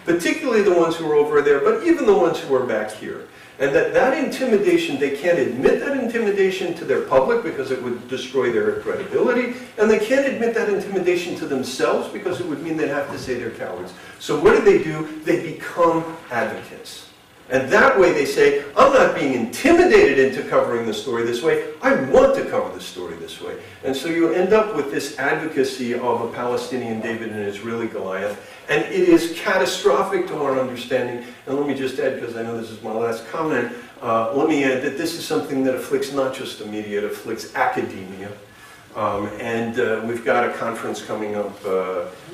particularly the ones who are over there, but even the ones who are back here. And that intimidation, they can't admit that intimidation to their public because it would destroy their credibility, and they can't admit that intimidation to themselves because it would mean they'd have to say they're cowards. So what do? They become advocates. And that way they say, I'm not being intimidated into covering the story this way, I want to cover the story this way. And so you end up with this advocacy of a Palestinian David and an Israeli Goliath, and it is catastrophic to our understanding. And let me just add, because I know this is my last comment, let me add that this is something that afflicts not just the media, it afflicts academia. We've got a conference coming up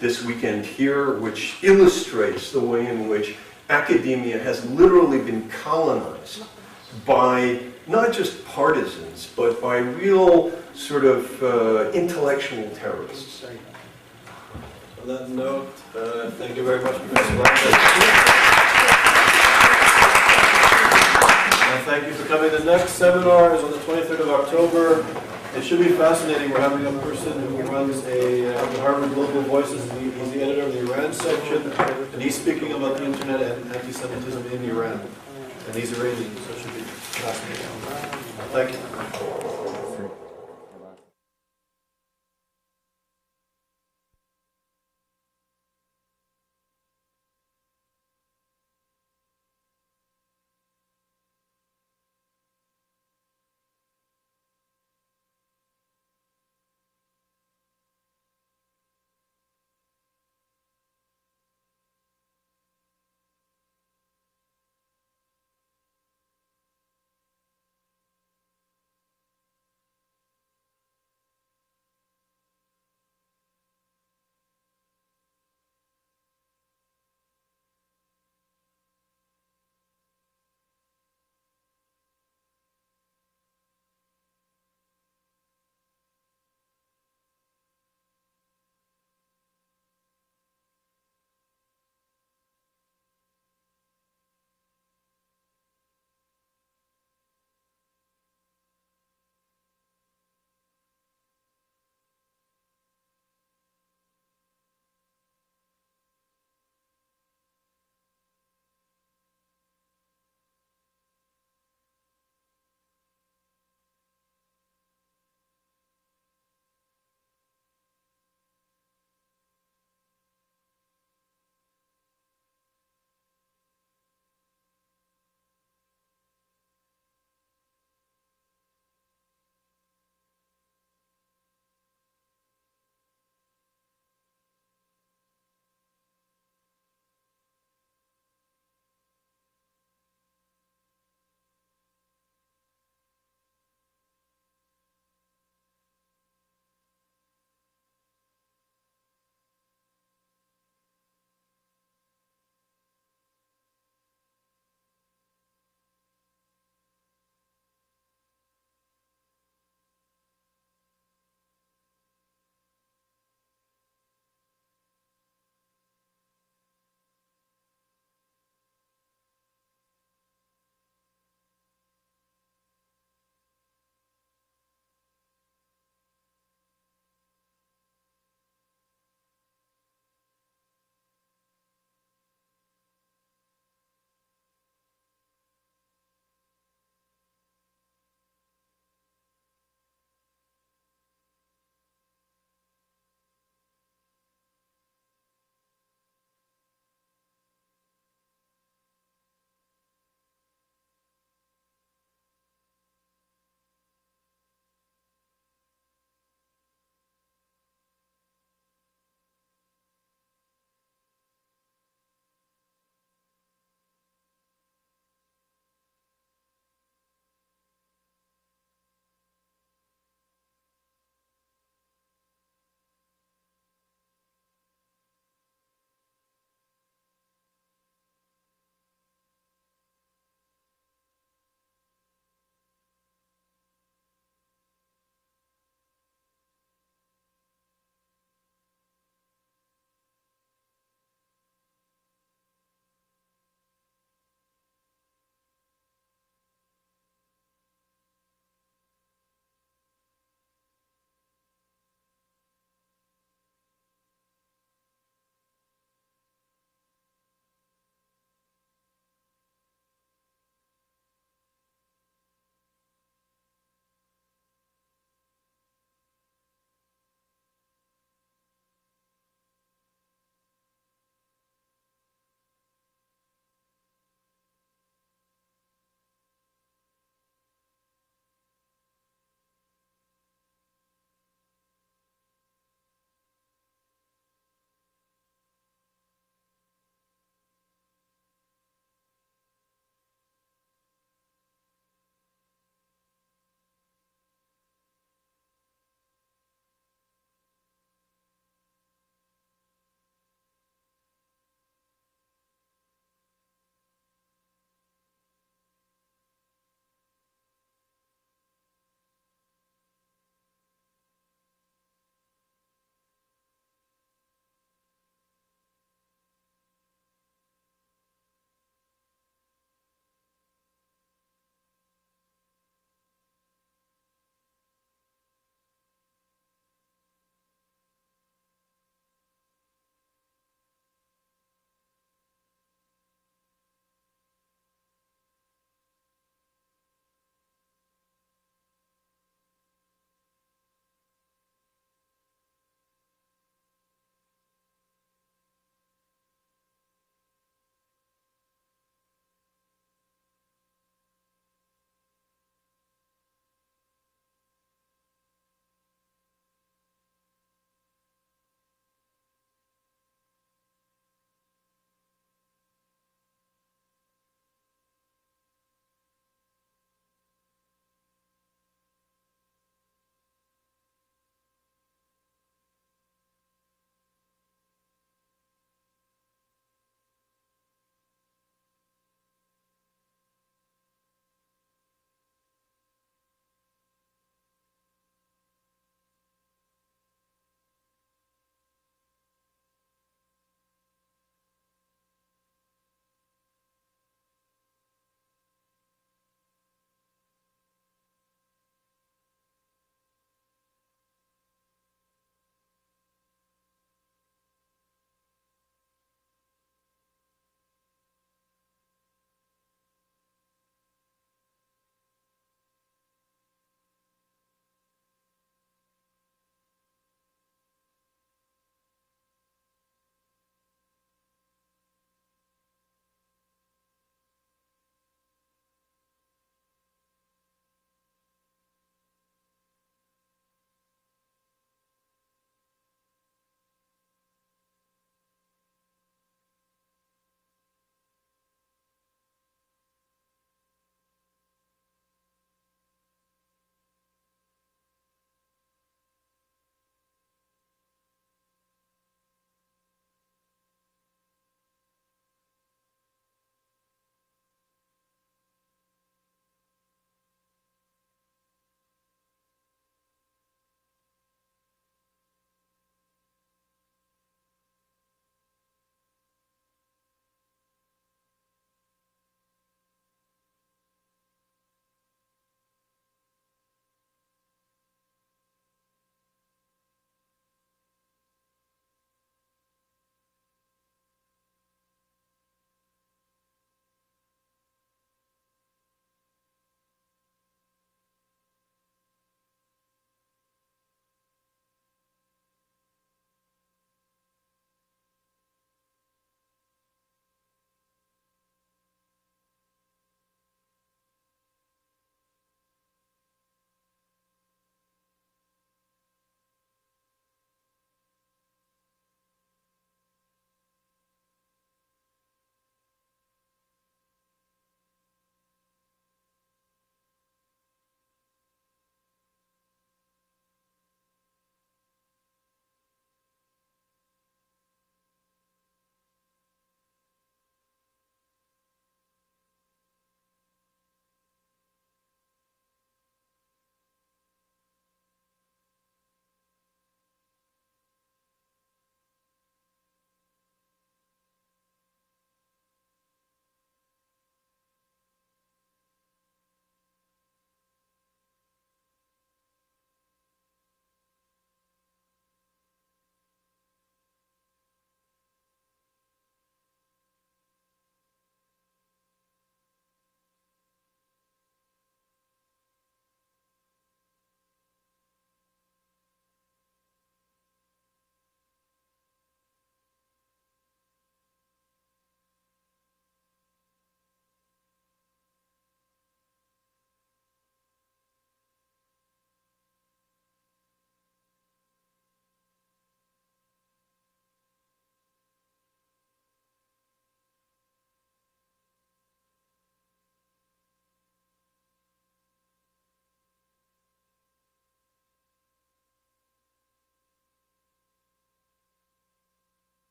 this weekend here, which illustrates the way in which academia has literally been colonized by not just partisans, but by real sort of intellectual terrorists. On that note, thank you very much, Professor Lackett. And thank you for coming. The next seminar is on the 23rd of October. It should be fascinating. We're having a person who runs the Harvard Global Voices. He's the editor of the Iran section, and he's speaking about the internet and anti-Semitism in Iran. And he's Iranian, so it should be fascinating. Thank you.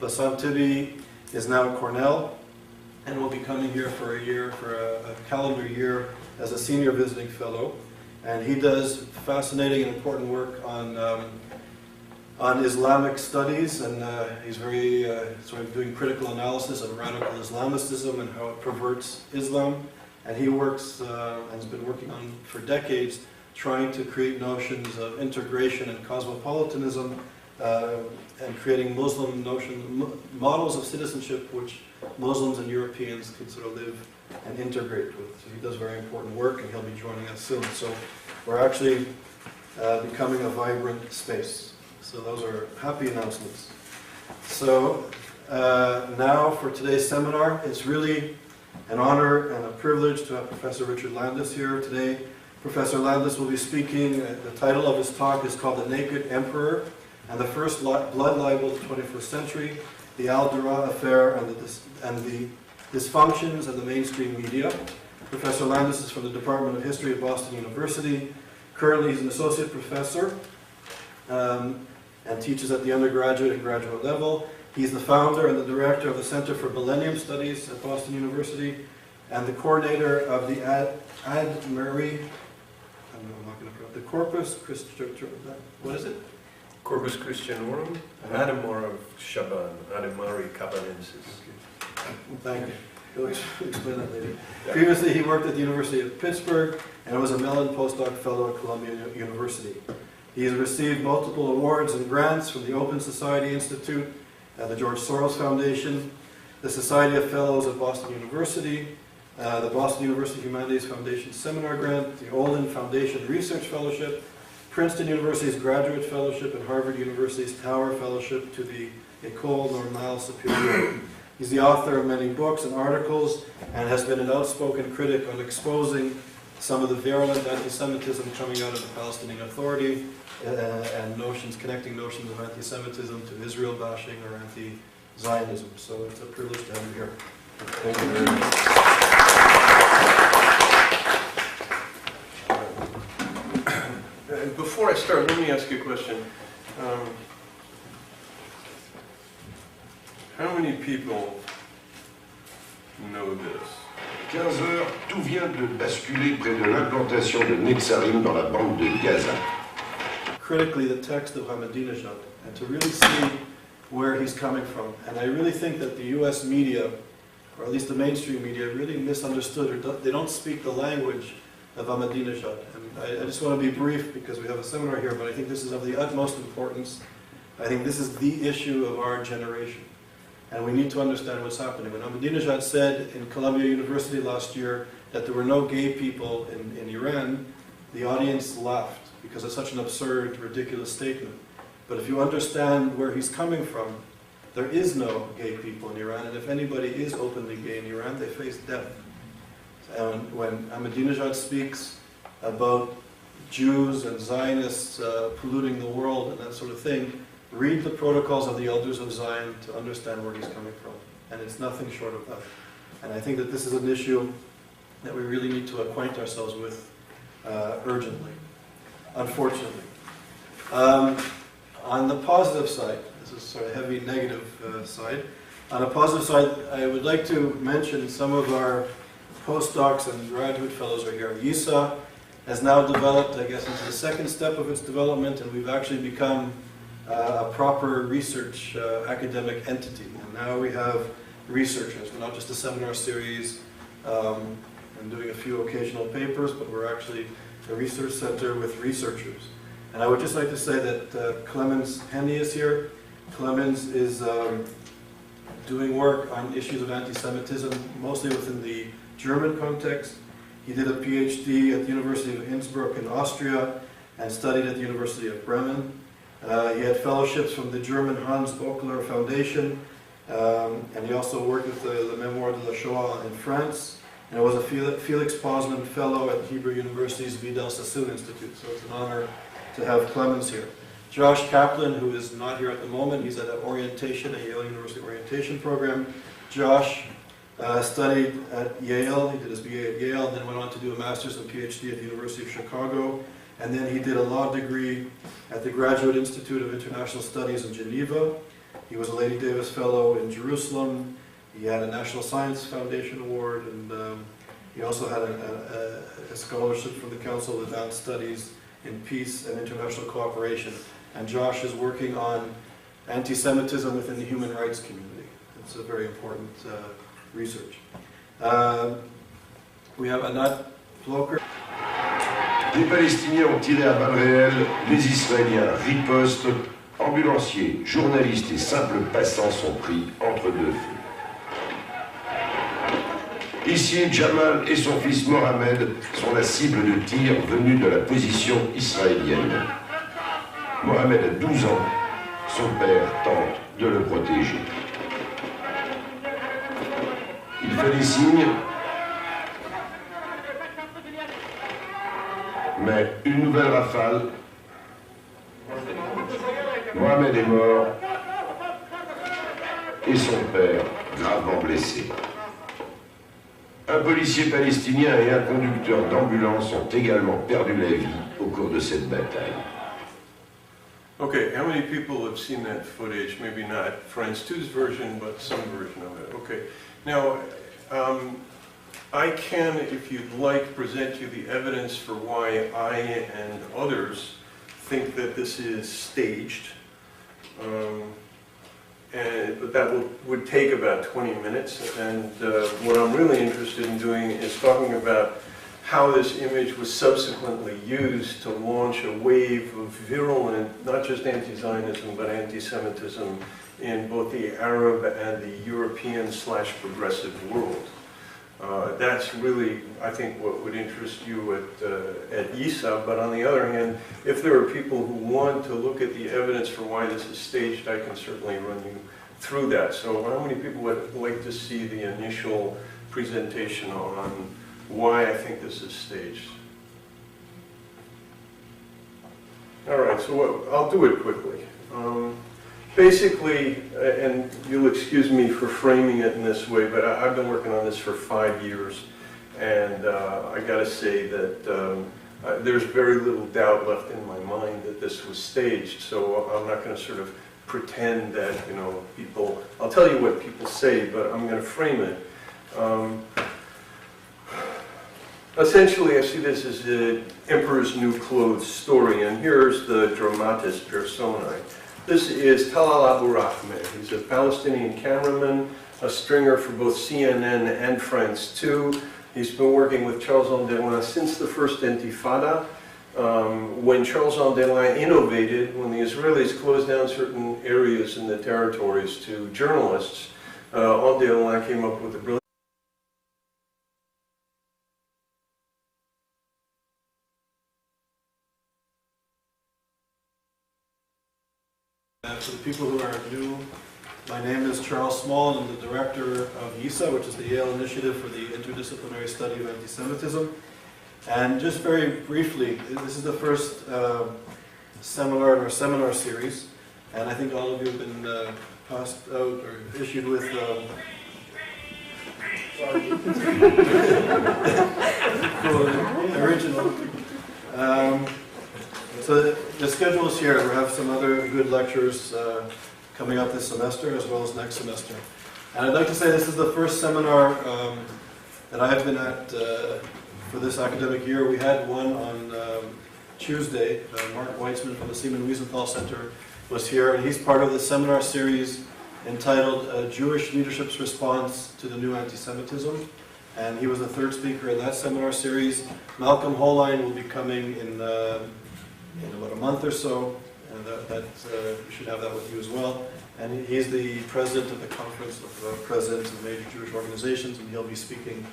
Bassam Tibi is now at Cornell and will be coming here for a calendar year as a senior visiting fellow. And he does fascinating and important work on Islamic studies, and he's very sort of doing critical analysis of radical Islamicism and how it perverts Islam. And he works and has been working on for decades trying to create notions of integration and cosmopolitanism and creating Muslim models of citizenship which Muslims and Europeans can sort of live and integrate with. So he does very important work, and he'll be joining us soon. So we're actually becoming a vibrant space. So those are happy announcements. So now for today's seminar, it's really an honor and a privilege to have Professor Richard Landis here today. Professor Landis will be speaking. The title of his talk is called The Naked Emperor and the First Blood Libel of the 21st Century, the Durah Affair and the Dysfunctions of the Mainstream Media. Professor Landis is from the Department of History at Boston University. Currently he's an associate professor and teaches at the undergraduate and graduate level. He's the founder and the director of the Center for Millennium Studies at Boston University and the coordinator of the the Corpus Christianorum, what is it? Corpus Christianorum, Adamar of Shaban, Adamari Cabanensis. Thank you. He'll explain that later. Yeah. Previously, he worked at the University of Pittsburgh and was a Mellon postdoc fellow at Columbia University. He has received multiple awards and grants from the Open Society Institute, the George Soros Foundation, the Society of Fellows at Boston University, the Boston University Humanities Foundation Seminar Grant, the Olin Foundation Research Fellowship, Princeton University's Graduate Fellowship, and Harvard University's Tower Fellowship to the École Normale Supérieure. He's the author of many books and articles and has been an outspoken critic on exposing some of the virulent anti-Semitism coming out of the Palestinian Authority and connecting notions of anti-Semitism to Israel bashing or anti-Zionism. So it's a privilege to have you here. Thank you very much. Before I start, let me ask you a question. How many people know this? 15 heures, tout vient de basculer près de l'implantation de Netzarim dans la bande de Gaza. Critically, the text of Ahmadinejad, and to really see where he's coming from. And I really think that the U.S. media, or at least the mainstream media, really misunderstood, or they don't speak the language of Ahmadinejad. And I just want to be brief because we have a seminar here, but I think this is of the utmost importance. I think this is the issue of our generation. And we need to understand what's happening. When Ahmadinejad said in Columbia University last year that there were no gay people in Iran, the audience laughed because it's such an absurd, ridiculous statement. But if you understand where he's coming from, there is no gay people in Iran, and if anybody is openly gay in Iran, they face death. And when Ahmadinejad speaks about Jews and Zionists polluting the world and that sort of thing, read the Protocols of the Elders of Zion to understand where he's coming from. And it's nothing short of that. And I think that this is an issue that we really need to acquaint ourselves with urgently, unfortunately. On the positive side, this is sort of heavy negative side. On the positive side, I would like to mention some of our postdocs and graduate fellows are here. YISA has now developed, I guess, into the second step of its development, and we've actually become a proper research academic entity. And now we have researchers. We're not just a seminar series and doing a few occasional papers, but we're actually a research center with researchers. And I would just like to say that Clemens Henny is here. Clemens is doing work on issues of anti-Semitism, mostly within the German context. He did a PhD at the University of Innsbruck in Austria and studied at the University of Bremen. He had fellowships from the German Hans Bockler Foundation, and he also worked with the Memoir de la Shoah in France, and was a Felix Posman Fellow at Hebrew University's Vidal Sassoon Institute. So it's an honor to have Clemens here. Josh Kaplan, who is not here at the moment, he's at an orientation, a Yale University orientation program. Josh studied at Yale, he did his BA at Yale, and then went on to do a master's and PhD at the University of Chicago. And then he did a law degree at the Graduate Institute of International Studies in Geneva. He was a Lady Davis Fellow in Jerusalem. He had a National Science Foundation Award, and he also had a scholarship from the Council of Advanced Studies in Peace and International Cooperation. And Josh is working on anti-Semitism within the human rights community. It's a very important research. We have Anat Ploker. Les Palestiniens ont tiré à balles réelles, les Israéliens ripostent, ambulanciers, journalistes et simples passants sont pris entre deux feux. Ici, Jamal et son fils Mohamed sont la cible de tirs venus de la position israélienne. Mohamed a 12 ans, son père tente de le protéger. Il fait des signes, mais une nouvelle rafale. Mohamed est mort et son père gravement blessé. Un policier palestinien et un conducteur d'ambulance ont également perdu la vie au cours de cette bataille. Okay, how many people have seen that footage? Maybe not France 2's version, but some version of it. Okay, now I can, if you'd like, present you the evidence for why I and others think that this is staged. But that would take about 20 minutes, and what I'm really interested in doing is talking about how this image was subsequently used to launch a wave of virulent, not just anti-Zionism, but anti-Semitism in both the Arab and the European/progressive world. That's really, I think, what would interest you at YISA, but on the other hand, if there are people who want to look at the evidence for why this is staged, I can certainly run you through that. So how many people would like to see the initial presentation on why I think this is staged? All right, so I'll do it quickly. Basically, and you'll excuse me for framing it in this way, but I've been working on this for 5 years, and I got to say that there's very little doubt left in my mind that this was staged. So I'm not going to sort of pretend that, you know, people. I'll tell you what people say, but I'm going to frame it. Essentially, I see this as the Emperor's New Clothes story, and here's the dramatis personae. This is Talal Abu Rahman. He's a Palestinian cameraman, a stringer for both CNN and France 2. He's been working with Charles Andelin since the first Intifada, when Charles Andelin innovated, when the Israelis closed down certain areas in the territories to journalists. Andelin came up with a brilliant For the people who are new, my name is Charles Small, and I'm the director of YISA, which is the Yale Initiative for the Interdisciplinary Study of Anti-Semitism. And just very briefly, this is the first seminar in our seminar series, and I think all of you have been passed out or issued with original. So the schedule is here. We have some other good lectures coming up this semester as well as next semester. And I'd like to say this is the first seminar that I have been at for this academic year. We had one on Tuesday. Mark Weitzman from the Simon Wiesenthal Center was here, and he's part of the seminar series entitled Jewish Leadership's Response to the New Anti-Semitism. And he was the third speaker in that seminar series. Malcolm Holine will be coming in about a month or so, and you should have that with you as well. And he's the president of the Conference of Presidents of Major Jewish Organizations, and he'll be speaking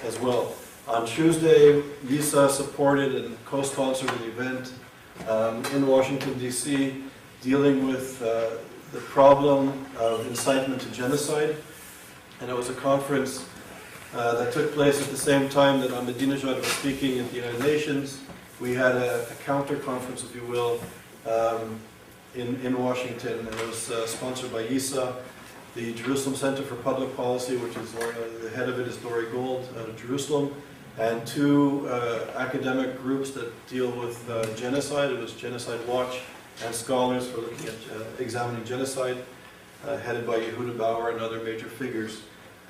as well. On Tuesday, YISA supported and co-sponsored an event in Washington, D.C., dealing with the problem of incitement to genocide. And it was a conference that took place at the same time that Ahmadinejad was speaking at the United Nations. We had a counter-conference, if you will, in Washington, and it was sponsored by YISA, the Jerusalem Center for Public Policy, which is the head of it is Durah out of Jerusalem, and two academic groups that deal with genocide. It was Genocide Watch and scholars for looking at examining genocide, headed by Yehuda Bauer and other major figures.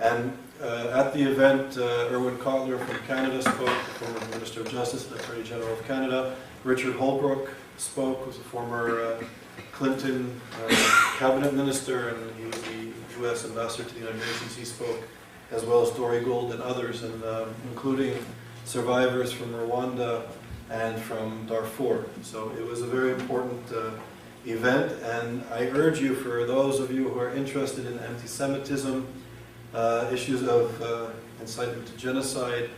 And at the event, Erwin Kotler from Canada spoke, the former Minister of Justice and Attorney General of Canada. Richard Holbrooke spoke, who's a former Clinton cabinet minister, and he was the U.S. ambassador to the United Nations. He spoke, as well as Dory Gold and others, and including survivors from Rwanda and from Darfur. So it was a very important event, and I urge you, for those of you who are interested in anti-Semitism, issues of incitement to genocide,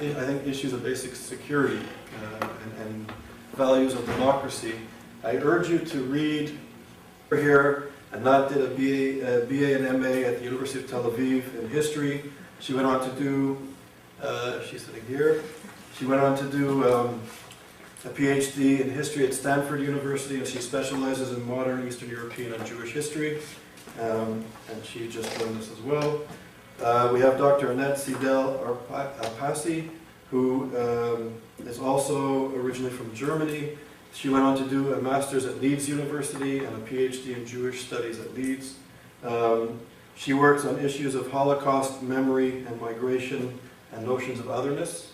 I think issues of basic security and values of democracy, I urge you to read here. Anat did a BA and MA at the University of Tel Aviv in history. She went on to do, she's sitting here, she went on to do a PhD in history at Stanford University, and she specializes in modern Eastern European and Jewish history. And she just joined us as well. We have Dr. Annette Sidel Arpasi, who is also originally from Germany. She went on to do a master's at Leeds University and a PhD in Jewish studies at Leeds. She works on issues of Holocaust memory and migration and notions of otherness.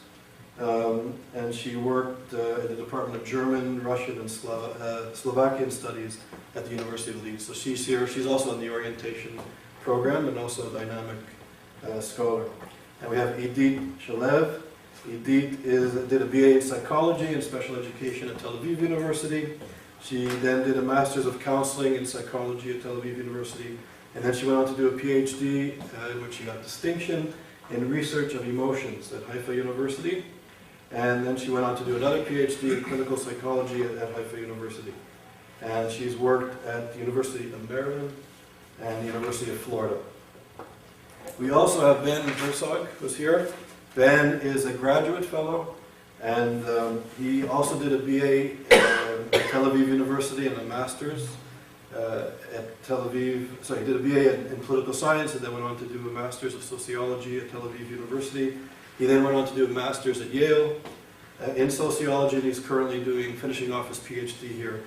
And she worked in the Department of German, Russian, and Slovakian Studies at the University of Leeds. So she's here. She's also in the orientation program and also a dynamic scholar. And we have Idit Shalev. Idit did a BA in psychology and special education at Tel Aviv University. She then did a master's of counseling in psychology at Tel Aviv University. And then she went on to do a PhD in which she got distinction in research of emotions at Haifa University. And then she went on to do another PhD in clinical psychology at Haifa University. And she's worked at the University of Maryland and the University of Florida. We also have Ben Herzog, who's here. Ben is a graduate fellow, and he also did a BA at Tel Aviv University and a master's at Tel Aviv. So he did a BA in political science and then went on to do a master's of sociology at Tel Aviv University. He then went on to do a master's at Yale in sociology, and he's currently finishing off his PhD here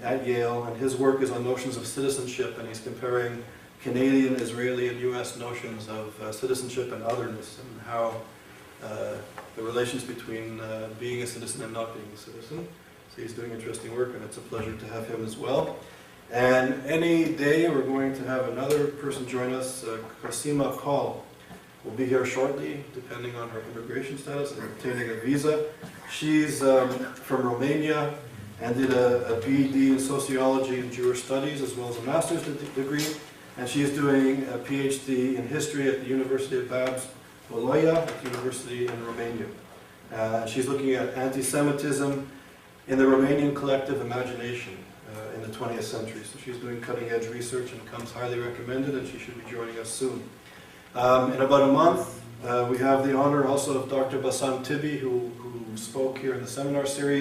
at Yale. And his work is on notions of citizenship, and he's comparing Canadian, Israeli, and U.S. notions of citizenship and otherness, and how the relations between being a citizen and not being a citizen. So he's doing interesting work, and it's a pleasure to have him as well. And any day we're going to have another person join us. Cosima Call will be here shortly, depending on her immigration status and obtaining a visa. She's from Romania and did a BD in sociology and Jewish studies, as well as a master's degree. And she's doing a PhD in history at the University of Babs Boloia, at the university in Romania. She's looking at anti-Semitism in the Romanian collective imagination in the 20th century. So she's doing cutting-edge research and comes highly recommended, and she should be joining us soon. In about a month, we have the honor also of Dr. Bassam Tibi, who spoke here in the seminar series.